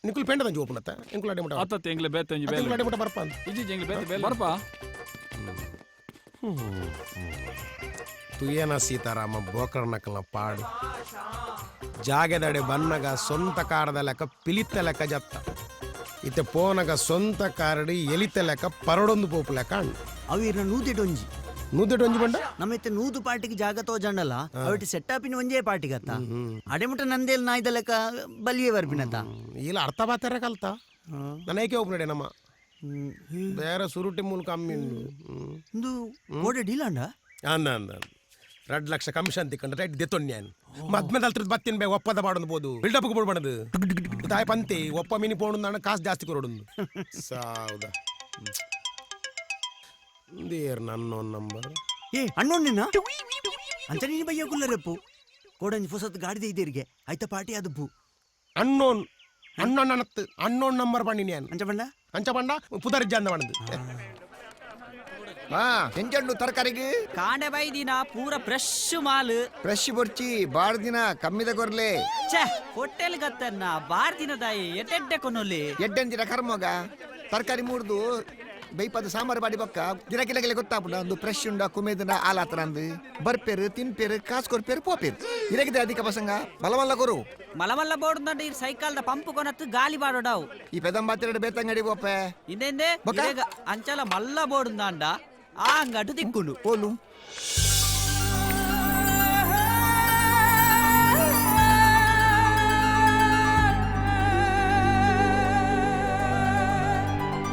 Speaker 5: ನಿಕುಲ್ ಪೆಂಡ ತಂಜಿ ಓಪನ್ ಅತ್ತ ಎಂಕುಲ್ ಅಡೆ ಮುಟ
Speaker 8: ಅತ್ತ ಎಂಗ್ಲೆ ಬೇತೆ ಎಂಜಿ ಬೇಲೆ
Speaker 5: ಅಡೆ ಮುಟ ಬರ್ಪ
Speaker 8: ಇಜಿ ಎಂಗ್ಲೆ ಬೇತೆ ಬೇಲೆ ಬರ್ಪ
Speaker 5: ತುಯನ ಸೀತಾರಾಮ ಬೋಕರ್ ನಕಲ್ನ ಪಾಡು ಜಾಗೆದಡೆ ಬನ್ನಗ ಸ್ವಂತ ಕಾರದ ಲೆಕ್ಕ ಪಿಲಿತ್ತ ಲೆಕ್ಕ ಜತ್ತ ಇತ್ತೆ ಪೋನಗ ಸ್ವಂತ ಕಾರಡಿ ಎಲಿತ ಲೆಕ್ಕ ಪರಡೊಂದು ಪೋಪು ಲೆಕ್ಕ ಅಣ್ಣ
Speaker 1: ಅವು ಇರ್ನ ನೂದೆಟೊಂಜಿ
Speaker 5: ನೂದೆಟೊಂಜಿ ಬಂಡ
Speaker 1: ನಮ್ಮತ್ತೆ ನೂದು ಪಾರ್ಟಿಗೆ ಜಾಗ ತೋಜಂಡಲ್ಲ ಅವಟಿ ಸೆಟ್ಟಾಪಿನ ಒಂಜೇ ಪಾರ್ಟಿಗತ್ತ ಅಡೆಮುಟ ನಂದೇಲ್ ನಾಯ್ದ ಲೆಕ್ಕ ಬಲಿಯೇ ಬರ್ಪಿನತ್ತ
Speaker 5: ಇಲ್ಲ ಅರ್ಥ ಬಾತಾರ ಕಲ್ತ ನನಗೆ ಒಬ್ಬನಡೆ ನಮ್ಮ ಬೇರೆ ಸುರುಟಿ ಮೂಲಕ ಕಮ್ಮಿ
Speaker 1: ಒಂದು ಗೋಡೆ ಡೀಲಾಂಡ
Speaker 5: ಅಂದ 2 ಲಕ್ಷ ಕಮಿಷನ್ ತಿಕ್ಕೊಂಡ್ರೆ ರೆಡ್ ದೆತ್ತೊನ್ಯಾನ್ ಮದ್ಮೇಲೆ ಅಲ್ತ್ರದ ಬತ್ತಿನ ಬೇ ಒಪ್ಪದ ಮಾಡೋದು ಬೋದು ಬಿಲ್ಡಪ್ ಬಿಡ್ಬಾರ್ದು ತಾಯಿ ಪಂತಿ ಒಪ್ಪ ಮಿನಿ ಪೋಣ ನಾನು ಕಾಸು ಜಾಸ್ತಿ ಕೊರೋಡು ಸಾವುದ ದೇರ್ ನನ್ನ ನಂಬರ್
Speaker 1: ಏ ಅಣ್ಣೋಣ್ಣಿನ ಅಂತ ನೀನು ಬಯ್ಯ ಕುಲ್ಲರೆಪ್ಪು ಕೋಡಂಜಿ ಹೊಸತ್ ಗಾಡಿದ ಇದ್ದೀರಿಗೆ ಆಯ್ತಾ ಪಾರ್ಟಿ ಅದಪ್ಪು
Speaker 5: ಅನ್ನೋನ್ ಅಣ್ಣನತ್ತು ಅನ್ನೋನ್ ನಂಬರ್ ಪಂಡಿನಿ
Speaker 1: ಅಂಚ ಬಂಡ
Speaker 5: ಅಂಚ ಪಂಡ ಪುದರ್ಜ ಅಂದ ಪಣದು
Speaker 3: ಎಂಚಂಡು ತರಕಾರಿಗೆ
Speaker 12: ಕಾಂಡೆ ಬೈ ದಿನ ಪೂರ ಫ್ರೆಶ್ ಮಾಲ್
Speaker 3: ಫ್ರೆಶ್ ಬರ್ಚಿ ಬಾಳ್ ದಿನ ಕಮ್ಮಿದ ಕೊರ್ಲೆ
Speaker 12: ಛೇ ಹೋಟೆಲ್ ಗತ್ತನ್ನ ಬಾರ್ ದಿನದಾಯಿ ಎಡ್ಡೆ ಕೊನೊಲಿ
Speaker 3: ಎಡ್ಡೆಂದಿನ ಕರ್ಮೋಗ ತರಕಾರಿ ಮೂರ್ದು ಬೈಪದ ಸಾಂಬಾರು ಬಾಡಿ ಬೊಕ್ಕ ಗಿರಕಿಲಗೆಲ್ಲ ಗೊತ್ತಾಪುಂಡ ಒಂದು ಫ್ರೆಶ್ ಉಂಡ ಕುಮೇದನ ಆಲಾತರ ಅಂದು ಬರ್ಪೇರು ತಿನ್ಪೇರು ಕಾಸು ಕೊರ್ಪೇರು ಪೋಪೇರು ಇರಗಿದೆ ಅಧಿಕ ಪಸಂಗ ಮಲಮಲ್ಲ ಕೊರು
Speaker 12: ಮಲಮಲ್ಲ ಬೋರ್ಡ್ ಈ ಸೈಕಲ್ ದ ಪಂಪ್ ಕೊನತ್ತು ಗಾಲಿ ಬಾಡೋಡಾವು
Speaker 3: ಈ ಪೆದಂಬಾತಿರಡು ಬೇತಂಗಡಿ ಪೋಪೆ
Speaker 12: ಇನ್ನೆಂದೆ ಅಂಚಲ ಮಲ್ಲ ಬೋರ್ಡ್ ದಾಂಡ ಆ ಅಂಗಟ್ಟು ತಿಕ್ಕುಂಡು
Speaker 3: ಓಲು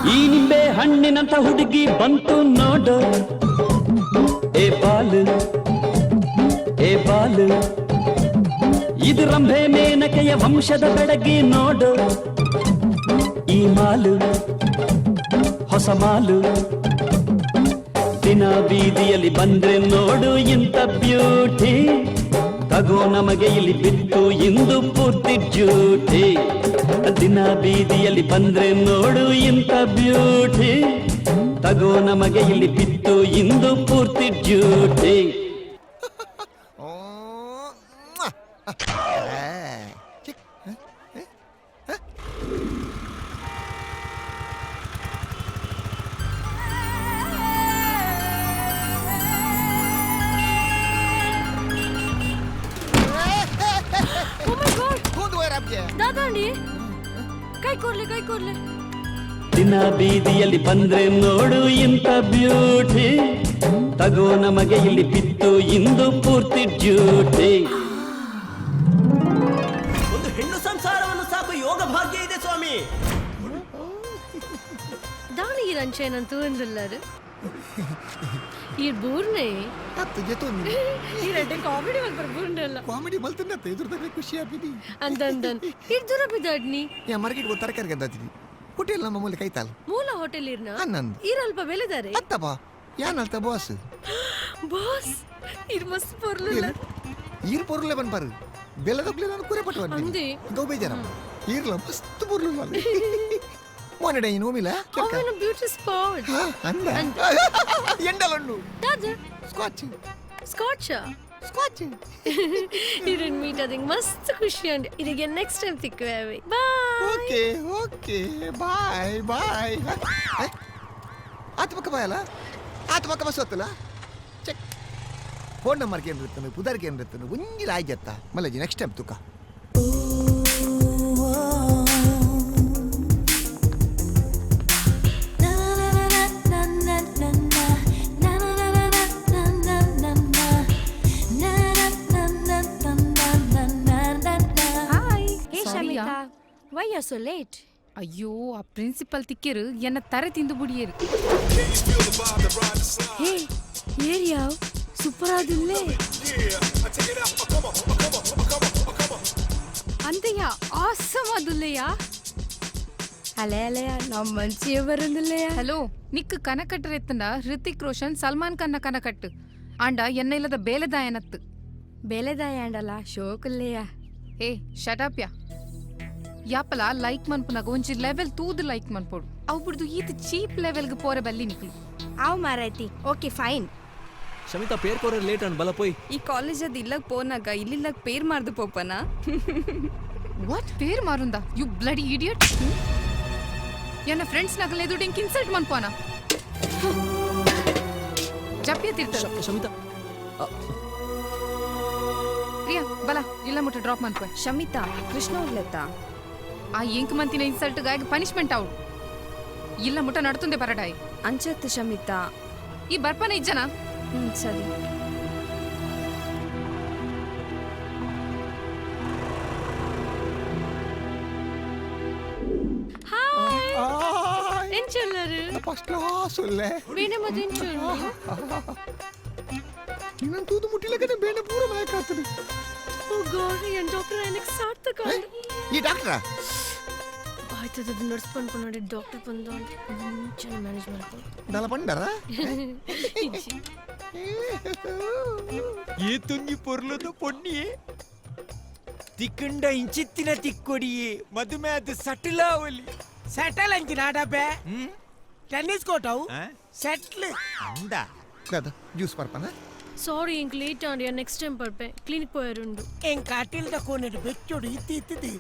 Speaker 2: ಈ ನಿಂಬೆ ಹಣ್ಣಿನಂತ ಹುಡುಗಿ ಬಂತು ನೋಡು ಏ ಬಾಲು ಏ ಬಾಲು ಇದು ರಂಭೆ ಮೇನಕೆಯ ವಂಶದ ಬೆಡಗಿ ನೋಡು ಈ ಮಾಲು ಹೊಸ ಮಾಲು ದಿನ ಬೀದಿಯಲ್ಲಿ ಬಂದ್ರೆ ನೋಡು ಇಂಥ ಬ್ಯೂಟಿ ತಗೋ ನಮಗೆ ಇಲ್ಲಿ ಬಿತ್ತು ಇಂದು ಪೂರ್ತಿ ಡ್ಯೂಟಿ ದಿನ ಬೀದಿಯಲ್ಲಿ ಬಂದ್ರೆ ನೋಡು ಇಂಥ ಬ್ಯೂಟಿ ತಗೋ ನಮಗೆ ಇಲ್ಲಿ ಬಿತ್ತು ಇಂದು ಪೂರ್ತಿ ಡ್ಯೂಟಿ
Speaker 13: ದಾದಾಂಡಿ ಕೈ ಕೊಡ್ಲೆ
Speaker 2: ದಿನ ಬೀದಿಯಲ್ಲಿ ಬಂದ್ರೆ ನೋಡು ಇಂಥ ಬ್ಯೂಟಿ ತಗೋ ನಮಗೆ ಇಲ್ಲಿ ಬಿತ್ತು ಇಂದು ಪೂರ್ತಿ ಡ್ಯೂಟಿ
Speaker 4: ಒಂದು ಹೆಣ್ಣು ಸಂಸಾರವನ್ನು ಸಾಕು ಯೋಗ ಭಾಗ್ಯ ಇದೆ ಸ್ವಾಮಿ.
Speaker 13: ದಾವಣಗೆರೆ ರಂಚೇನಂತೂ ಅಂದ್ರಲ್ಲಾರು ಈ ಬೂರ್ನೆ ಈ ರೆಡ್ಡೆ ಕಾಮಿಡಿ ಮಲ್ಪರ ಬೂರ್ನೆಲ್ಲ
Speaker 3: ಕಾಮಿಡಿ ಮಲ್ತನ್ನ ಎದುರ್ದಾಗ ಖುಷಿ ಆಗ್ಬಿಡಿ
Speaker 13: ಅಂದನ್ ಇಟ್ ದೂರ ಬಿದ್ದಾಡ್ನಿ
Speaker 3: ಯಾ ಮಾರ್ಕೆಟ್ ಗೋ ತರಕಾರಿ ಗಂದಾತಿನಿ ಹೋಟೆಲ್ ನಮ್ಮ ಮೂಲೆ ಕೈತಾಲ
Speaker 13: ಮೂಲ ಹೋಟೆಲ್ ಇರ್ನ
Speaker 3: ಅನ್ನಂದು
Speaker 13: ಈರಲ್ಪ ಬೆಳೆದಾರೆ
Speaker 3: ಅತ್ತಪ್ಪ ಯಾನಲ್ತ ಬಾಸ್
Speaker 13: ಬಾಸ್ ಇರ್ ಮಸ್ತ್ ಪೊರ್ಲಲ್ಲ
Speaker 3: ಈರ್ ಪೊರ್ಲೆ ಬನ್ಪಾರು ಬೆಲ್ಲದಕ್ಲೆ ನಾನು ಕುರೆ ಪಟ್ಟು
Speaker 13: ಅಂದೆ
Speaker 3: ಗೋ ಬೇಜಾರ ಈರ್ಲ ಮಸ್ತ್ ಪೊರ್ಲು ನಾನು ಮೊನ್ನೆ ಡೈ ನೋಮಿಲ
Speaker 13: ಅವನ ಬ್ಯೂಟಿ ಸ್ಪಾಟ್
Speaker 3: ಅಂದ ಎಂಡಲಣ್ಣು
Speaker 13: ದಾದ
Speaker 3: ಸ್ಕಾಚ್
Speaker 13: ಸ್ಕಾಚ್ ಇರನ್ ಮೀಟ್ ಅದಿಂಗ್ ಮಸ್ತ್ ಖುಷಿ ಅಂಡ್ ಇದಕ್ಕೆ ನೆಕ್ಸ್ಟ್ ಟೈಮ್ ತಿಕ್ಕುವೆ ಬಾಯ್
Speaker 3: ಓಕೆ ಬಾಯ್ ಆತ ಪಕ್ಕ ಬಾಯಲ್ಲ ಆತ ಪಕ್ಕ ಬಸ್ ಹೊತ್ತಲ್ಲ ಚೆಕ್ ಫೋನ್ ನಂಬರ್ ಕೇಂದ್ರ ಇರ್ತಾನೆ ಪುದರ್ ಕೇಂದ್ರ ಇರ್ತಾನೆ ಒಂಜಿಲ ಆಯ್ಜತ್ತ ಮಲ್ಲಜಿ ನೆಕ್ಸ್ಟ್ ಟೈಮ್ ತುಕ
Speaker 13: Why you so late?
Speaker 7: ಅಯ್ಯೋ ಆ ಪ್ರಿನ್ಸಿಪಲ್ ತಿಕ್ಕಿರು ಎನ್ನ ತರೆ ತಿಂದು ಬಿಡಿಯರು.
Speaker 13: ಹೇ ಏರಿಯಾ ಸೂಪರ್ ಆದಿಲ್ಲೇ
Speaker 7: ಅಂತೆಯ ಆಸಮ್ ಅದುಲ್ಲೆಯಾ
Speaker 13: ಅಲೆಯ ನಾವು ಮಂಚಿಯ ಬರಂದಿಲ್ಲೆಯಾ
Speaker 7: ಹಲೋ ನಿಕ್ ಕನಕಟ್ಟರೆ ಎತ್ತಂಡ ಹೃತಿಕ್ ರೋಷನ್ ಸಲ್ಮಾನ್ ಖನ್ನ ಕನಕಟ್ಟು ಆಂಡ ಎನ್ನ ಇಲ್ಲದ ಬೇಲೆದಾಯನತ್ತು
Speaker 13: ಬೇಲೆದಾಯ ಅಂಡಲ್ಲ ಶೋಕಲ್ಲೆಯಾ
Speaker 7: ಏ ಶಟಾಪ್ಯ ಯಾಪಲ ಲೈಕ್ ಮನ್ಪುನಾಗ ಒಂಜಿ ಲೆವೆಲ್ ತೂದು ಲೈಕ್ ಮನ್ಪೋಡು ಅವು ಬಿಡ್ದು ಈತ ಚೀಪ್ ಲೆವೆಲ್ಗೆ ಪೋರೆ ಬಲ್ಲಿ ನಿಕ್ಲು
Speaker 13: ಅವ್ ಮಾರೈತಿ ಓಕೆ ಫೈನ್
Speaker 11: ಶಮಿತಾ ಪೇರ್ ಕೋರ ಲೇಟ್ ಅನ್ ಬಲ ಪೋಯ್
Speaker 7: ಈ ಕಾಲೇಜ್ ಅದ್ ಇಲ್ಲಗ್ ಪೋನಾಗ ಇಲ್ಲಿಲ್ಲ ಪೇರ್ ಮಾರ್ದು ಪೋಪನ ವಾಟ್ ಪೇರ್ ಮಾರುಂದ ಯು ಬ್ಲಡಿ ಇಡಿಯಟ್ ಎನ್ನ ಫ್ರೆಂಡ್ಸ್ ನಗಲ್ ಎದುರು ಡಿಂಕ್ ಇನ್ಸಲ್ಟ್ ಮನ್ಪೋನ ಜಪ್ಯ ತಿರ್ತ
Speaker 11: ಶಮಿತಾ
Speaker 7: ಪ್ರಿಯಾ ಬಲ ಇಲ್ಲ ಮುಟ್ಟ ಡ್ರಾಪ್ ಮನ್ಪೋಯ್
Speaker 13: ಶಮಿತಾ ಕೃಷ್ಣ ಉರ್ಲೆತ್ತ
Speaker 7: ಆ ಎಂಕ್ ಮಂತಿನ ಇನ್ಸಲ್ಟ್ ಗಾಯ ಪನಿಷ್ಮೆಂಟ್ ಅವಳು ಇಲ್ಲ ಮುಟ್ಟ ನಡ್ತುಂದೆ ಬರಡಾಯಿ
Speaker 13: ಅಂಚತ್ತು ಶಮಿತಾ
Speaker 7: ಈ ಬರ್ಪನ ಇಜ್ಜನ
Speaker 13: ಸರಿ ಹಾಯ್ ಎಂಚಲ್ಲರು
Speaker 3: ಫಸ್ಟ್ ಕ್ಲಾಸ್ ಒಳ್ಳೆ
Speaker 13: ಬೇನೆ ಮತ್ತೆ ಎಂಚಲ್ಲು
Speaker 3: ಇನ್ನೊಂದು ತೂದು ಮುಟ್ಟಿಲಕನೆ ಬೇನೆ ಪೂರ ಮಯಕ ಆಗ್ತದೆ
Speaker 13: ಓ ಗಾಡ್ ಈ ಡಾಕ್ಟರ್ ಏನಕ್ಕೆ ಸಾರ್ಥಕ
Speaker 3: ಈ ಡಾಕ್ಟರಾ
Speaker 13: ಆಯ್ತದ ನಡ್ಸ್ಕೊಂಡು ನೋಡಿ ಡಾಕ್ಟರ್ ಬಂದು ಚೆನ್ನಾಗಿ ಮ್ಯಾನೇಜ್ ಮಾಡ್ಕೊಂಡು
Speaker 3: ದಲ ಪಂಡರ
Speaker 6: ಈ ತುಂಗಿ ಪೊರ್ಲುದು ಪೊನ್ನಿಯೇ ತಿಕ್ಕಂಡ ಇಂಚಿತ್ತಿನ ತಿಕ್ಕೊಡಿಯೇ ಮದುವೆ ಅದು ಸಟಲಾವಲಿ
Speaker 4: ಸೆಟಲ್ ಅಂಚಿನ ಡಬ್ಬೆ ಟೆನ್ನಿಸ್ ಕೋರ್ಟ್ ಅವು ಸೆಟ್ಲ್
Speaker 6: ಅಂದ
Speaker 3: ಕಾದ ಜ್ಯೂಸ್ ಪರ್ಪನ
Speaker 13: ಸಾರಿ ಇಂಕ್ ಲೇಟ್ ಆಂಡಿಯ ನೆಕ್ಸ್ಟ್ ಟೈಮ್ ಪರ್ಪೆ ಕ್ಲಿನಿಕ್ ಪೋಯರುಂಡು
Speaker 4: en ಕಾಟಿಲ್ದ ಕೋನೆಡು ಬೆಚ್ಚೋಡು ಇತ್ತಿ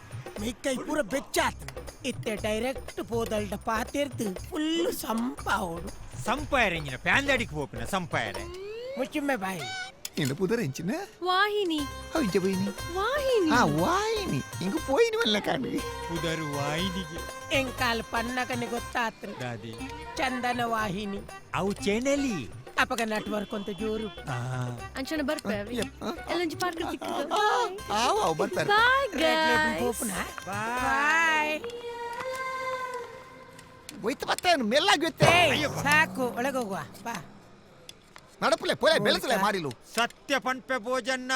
Speaker 4: ಮಿಕ್ಕೈ ಪೂರ ಬೆಚ್ಚಾತ್ ಇತ್ತೆ ಡೈರೆಕ್ಟ್ ಪೋದಲ್ಡ ಪಾತೆರ್ದು ಫುಲ್ ಸಂಪಾವೋಡು
Speaker 6: ಸಂಪಾಯರಂಗಿನ ಪ್ಯಾಂದಡಿಗೆ ಹೋಪಿನ ಸಂಪಾಯರೆ
Speaker 4: ಮುಚ್ಚಿಮ್ಮೆ ಬಾಯಿ
Speaker 3: ಇಂದ ಪುದರ್ ಎಂಚಿನ
Speaker 13: ವಾಹಿನಿ
Speaker 3: ಇಂಚ ಬೈನಿ
Speaker 13: ವಾಹಿನಿ
Speaker 3: ವಾಯಿನಿ ಇಂಗ ಪೋಯಿನಿ ವಲ್ಲ ಕಾಂಡಿ
Speaker 6: ಉದರು ವಾಯಿನಿಗೆ
Speaker 4: ಎಂಕಾಲ್ ಪನ್ನಕನೆ ಗೊತ್ತಾತ್ರಿ
Speaker 6: ದಾದಿ
Speaker 4: ಚಂದನ ವಾಹಿನಿ
Speaker 6: ಅವು ಚೆನಲಿ
Speaker 4: ಅಪಗ ನೆಟ್ವರ್ಕ್ ಅಂತ ಜೋರು
Speaker 13: ಅಂಚನ ಬರ್ಪೆ ಎಲ್ಲಂಜಿ ಪಾರ್ಕ್
Speaker 3: ಆವ್ ಬರ್ತಾರೆ
Speaker 13: ಬಾಯ್ ಗೈಸ್
Speaker 4: ಹೋಪನ ಬಾಯ್
Speaker 3: ಒಯ್ತು ಬತ್ತೇನು ಮೆಲ್ಲಾಗಿ ಒತ್ತೆ
Speaker 4: ಸಾಕು ಒಳಗೆ ಹೋಗುವ ಬಾ
Speaker 3: ನಡಪಲೆ ಪೊಲೆ ಬೆಳೆಸಲೆ ಮಾರಿಲು
Speaker 6: ಸತ್ಯ ಪಂಪೆ ಭೋಜನ್ನ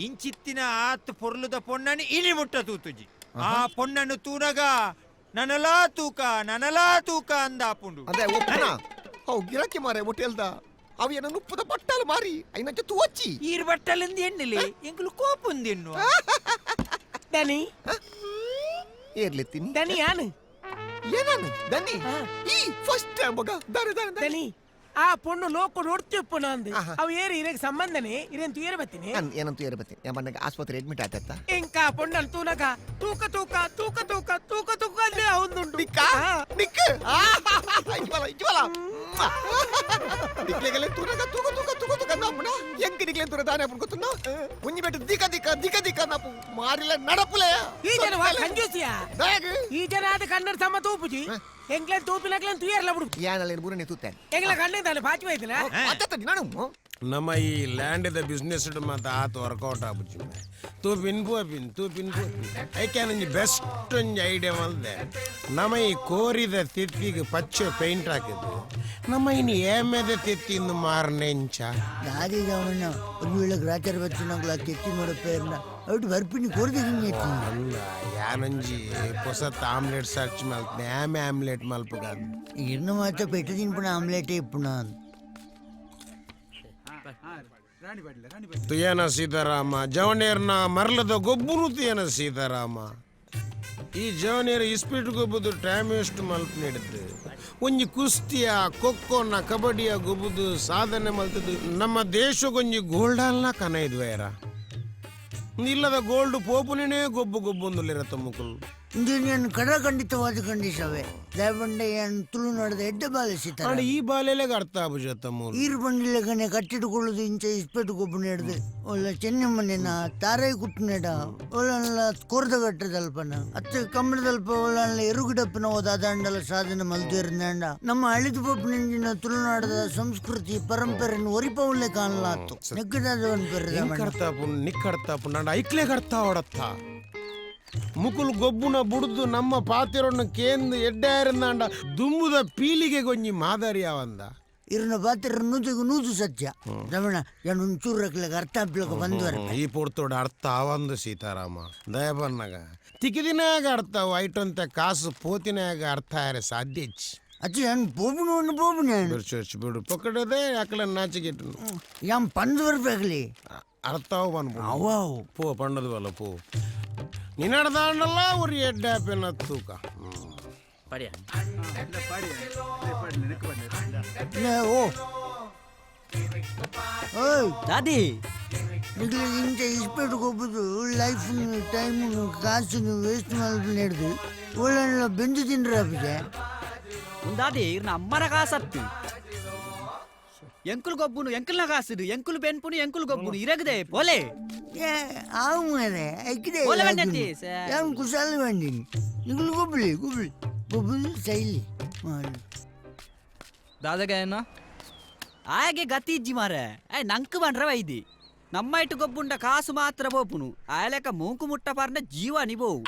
Speaker 6: ಇಂಚಿತ್ತಿನ ಆತ್ ಪೊರ್ಲುದ ಪೊನ್ನని ಇಲಿ ಮುಟ್ಟ ತೂತುಜಿ ಆ ಪೊನ್ನನು ತೂನಗ ನನಲಾ ತೂಕ ಅಂದ ಆಪುಂಡು
Speaker 3: ಅದೇ ಒಪ್ಪನ ಅವು ಗಿರಾಕಿ ಮಾರೆ ಹೋಟೆಲ್ದ ಅವು ಏನ ಉಪ್ಪದ ಬಟ್ಟಲು ಮಾರಿ ಐನಂಚ ತೂವಚ್ಚಿ
Speaker 6: ಈರ್ ಬಟ್ಟಲಿಂದ ಎಣ್ಣಿಲಿ ಎಂಕುಲು ಕೋಪುಂದಿನ್ನು
Speaker 4: ದನಿ
Speaker 3: ಏರ್ಲೆತ್ತೀನಿ
Speaker 4: ದನಿ ಯಾನು
Speaker 3: ಏನಾನು ದನಿ ಈ ಫಸ್ಟ್ ಟೈಮ್ ಮಗ ದಾರೆ ದಾರೆ
Speaker 4: ದನಿ ಆ ಪೊಣ್ಣು ಲೋಕ ನೋಡ್ತಿಪ್ಪು ನಂದು ಅವು ಏರಿ ಇರಕ್ಕೆ ಸಂಬಂಧನೇ ಇರೇನ್ ತೂಯರ ಬತ್ತೀನಿ
Speaker 3: ಏನಂತ ಏರ್ ಬತ್ತೀನಿ ಯಾಮನ್ನಗ ಆಸ್ಪತ್ರೆ ಅಡ್ಮಿಟ್ ಆತತ್ತ
Speaker 4: ಇಂಕ ಪೊಣ್ಣನ್ ತೂನಗ ತೂಕ ಅಲ್ಲೇ ಅವನುಂಟು
Speaker 3: ನಿಕ್ಕ ನಿಕ್ಕ ಇಜ್ವಲ ನಿಕ್ಲೆಗಲೆ ತೂನಗ ತೂಕ ನಮ್ಮನ ಎಂಕ ನಿಕ್ಲೆ ತೂರ ದಾನೆ ಅಪ್ಪನ್ ಗೊತ್ತುನ್ನ ಉಂಜಿ ಬೆಟ್ಟು ದಿಕ ನಪ್ಪು ಮಾರಿಲ್ಲ ನಡಪುಲೆ
Speaker 4: ಈ ಜನ ಕಂಜೂಸಿಯ ಈ ಜನ ಆದ ಕನ್ನಡ ಸಮ ತೂಪುಜಿ ಎಂಗ್ಲೆ ತೂಪಿನಕ್ಲೆ ತೂಯರ್ಲ ಬಿಡು
Speaker 3: ಯಾನಲ್ಲ ಬುರನೆ ತೂತೇನೆ
Speaker 4: ಎಂಗ್ಲ ಕಣ್ಣಿದ್ದಾನೆ ಪಾಚಿ ಹೋಯ್ತಿಲ್ಲ
Speaker 3: ಅತ್ತತ್ತ ನಾನು
Speaker 5: ನಮ್ಮ ಈ ಲ್ಯಾಂಡ್ ಬಿಸ್ನೆಸ್ ಮತ್ತೆ ಆತು ವರ್ಕೌಟ್ ಆಗುಚ್ಚು ತೂ ಪಿನ್ ಐಕ್ಯಾನ ಬೆಸ್ಟ್ ಒಂಜಿ ಐಡಿಯಾ ಮಲ್ದೆ ನಮ್ಮ ಈ ಕೋರಿದ ತಿತ್ತಿಗೆ ಪಚ್ಚೆ ಪೇಂಟ್ ಹಾಕಿದ್ದು ನಮ್ಮ ಇನ್ನು ಏಮೆದ ತಿತ್ತಿಂದು ಮಾರನೆಂಚ
Speaker 1: ದಾದಿದ ಅವನ ಒಂದು ವೇಳೆ ಗ್ರಾಚಾರ ಬಚ್ಚಿನಂಗ್ಲ ಕೆತ್ತಿ ನೋಡಪ್ಪೇರ್ನ ಅವ್ರು ಬರ್ಪಿನಿ ಕೊರ್ದಿದ್ದೀನಿ
Speaker 5: ಅಲ್ಲ ಯಾನಂಜಿ ಹೊಸತ್ ಆಮ್ಲೆಟ್ ಸರ್ಚ್ ಮಲ್ಪನೆ ಆಮ್ಲೆಟ್ ಮಲ್ಪಗ
Speaker 1: ಇನ್ನು ಮಾತ್ರ ಪೆಟ್ಟದಿನ ಪುಣ ಆಮ್ಲೆಟೇ ಪುಣ
Speaker 5: ತುಯನ ಸೀತಾರಾಮ ಜವನೇರ್ನ ಮರಳದ ಗೊಬ್ಬರು ತುಯನ ಸೀತಾರಾಮ ಈ ಜವನೇರು ಇಸ್ಪೀಟ್ ಗೊಬ್ಬುದು ಟೈಮ್ ವೇಸ್ಟ್ ಮಲ್ಪ ನೀಡುತ್ತೆ ಒಂಜಿ ಕುಸ್ತಿಯ ಖೋಖೋನ ಕಬಡ್ಡಿಯ ಗೊಬ್ಬುದು ಸಾಧನೆ ಮಲ್ತದ್ದು ನಮ್ಮ ದೇಶಗೊಂಜಿ ಗೋಲ್ಡಲ್ನ ಕನ ಇದ್ವೇರ ಇಲ್ಲದ ಗೋಲ್ಡ್ ಪೋಪುನೇ ಗೊಬ್ಬೊಂದುಲಿರತ್ತ ಮುಕ್ಕಳು
Speaker 1: ಇಂಜಿನಿಯನ್ ಖಂಡಿತವಾದ ಖಂಡಿಸವೆ ದಾಯಬಂಡೆಯನ್ ತುಳು ನಡೆದ ಎಡ್ಡೆ ಬಾಲೆ ಸಿತ
Speaker 5: ಈ ಬಾಲೆಲೆ ಅರ್ಥ ಆಗುಜತ್ತ ಮೂರು
Speaker 1: ಈರು ಬಂಡಿಲೆ ಕನೆ ಕಟ್ಟಿಟ್ಕೊಳ್ಳೋದು ಇಂಚ ಇಸ್ಪೆಟ್ಟು ಗೊಬ್ಬು ನೆಡ್ದು ಒಳ್ಳೆ ಚೆನ್ನಮ್ಮನೆನ ತಾರೈ ಕುಟ್ಟನೆಡ ಒಳ್ಳ ಕೊರ್ದ ಕಟ್ಟದಲ್ಪನ ಅತ್ತ ಕಮ್ಮಡದಲ್ಪ ಒಳ್ಳ ಎರುಗಿಡಪ್ಪನ ಹೋದ ಅದಂಡಲ ಸಾಧನೆ ಮಲ್ದಿರ್ನಂಡ ನಮ್ಮ ಅಳಿದು ಪಪ್ಪನಿಂಜಿನ ತುಳುನಾಡದ ಸಂಸ್ಕೃತಿ ಪರಂಪರೆಯನ್ನು ಒರಿಪ ಒಳ್ಳೆ ಕಾಣಲಾತು ನೆಕ್ಕದಾದವನ್
Speaker 5: ನಿಕ್ಕಡ್ತಾಪು ನಂಡ ಐಕ್ಲೆ ಕಡ್ತಾ ಹೊಡತ್ತ ಮುಕುಲು ಗೊಬ್ಬುನ ಬುಡ್ದು ನಮ್ಮ ಪಾತಿರೊನ್ನ ಕೇಂದು ಎಡ್ಡಾರಂದಾಂಡ ದುಮ್ಮುದ ಪೀಲಿಗೆ ಗೊಂಜಿ ಮಾದರಿ ಅವಂದ
Speaker 1: ಇರನ ಪಾತ್ರ ನೂದು ಸತ್ಯ ರಮಣ ನಾನು ಒಂಚೂರಕ್ಲೆಗೆ ಅರ್ಥ ಹಾಕ್ಲಿಕ್ಕೆ ಬಂದವರ
Speaker 5: ಈ ಪುಡ್ತೋಡ ಅರ್ಥ ಅವಂದು ಸೀತಾರಾಮ ದಯಬನ್ನಗ ತಿಕ್ಕಿದಿನಾಗ ಅರ್ಥ ಐಟಂತ ಕಾಸು ಪೋತಿನಾಗ ಅರ್ಥ ಆರೆ ಸಾಧ್ಯ
Speaker 1: ಅಚ್ಚಿ ನಾನು ಪೋಪುನ
Speaker 5: ಬಿಡು ಪೊಕ್ಕಡದೆ ಅಕ್ಕಳ ನಾಚಿಗೆಟ್ಟು
Speaker 1: ಯಾಮ್ ಪಂದು ಬರ್ಬೇಕಲಿ
Speaker 5: ಅರ್ಥವು ಬಂದ್ಬಿಡು
Speaker 1: ಅವಾವು
Speaker 5: ಪೋ ಪಣ್ಣದು ಬಲ್ಲ ಪೋ ನಿನ್ನಡ್ದಾಂಡಲ್ಲ ஒரு ಎಡ್ಡಾಪಿನ ತೂಕ
Speaker 12: ದಾದಿ
Speaker 1: ನಿಗ್ಲೆ ಇಂಚ ಇಸ್ಪೆಟ್ಟು ಗೊಬ್ಬದು ಲೈಫ್ ಟೈಮ್ ಕಾಸು ವೇಸ್ಟ್ ಮಾಡಿ ನಡೆದು ಒಳ್ಳೆ ಬೆಂದು ತಿನ್ರಿ ಅಪ್ಪಿಗೆ
Speaker 12: ದಾದಿ ಇರ್ನ ಅಮ್ಮರ ಕಾಸತ್ತು ಎಂಕುಲ್ ಗೊಬ್ಬುನು ಎಂಕಲ್ನ ಕಾಸಿಡು ಎಂಕುಲ್ ಬೆನ್ಪುನು ಎಂಕುಲ್ ಗೊಬ್ಬುನು ಇರಗದೆ ಪೋಲೆ
Speaker 1: ಆವು ಮಾರೆ ಐಕಿದೆ
Speaker 12: ಪೋಲೆ ಬಂದತಿ
Speaker 1: ಯಾನ್ ಕುಶಾಲ ಬಂದಿನಿ ನಿಗ್ಲು ಗೊಬ್ಬಲಿ ಶೈಲಿ ಮಾಡಿ
Speaker 12: ದಾದಗ ಏನ ಆಯಗೆ ಗತಿ ಇಜ್ಜಿ ಮಾರೆ ನಂಕು ಬಂಡ್ರ ವೈದಿ ನಮ್ಮ ಇಟ್ಟು ಗೊಬ್ಬುಂಡ ಕಾಸು ಮಾತ್ರ ಬೋಪುನು ಆಯಲೆಕ್ಕ ಮೂಕು ಮುಟ್ಟ ಪಾರ್ನ ಜೀವ ನಿಬೋವು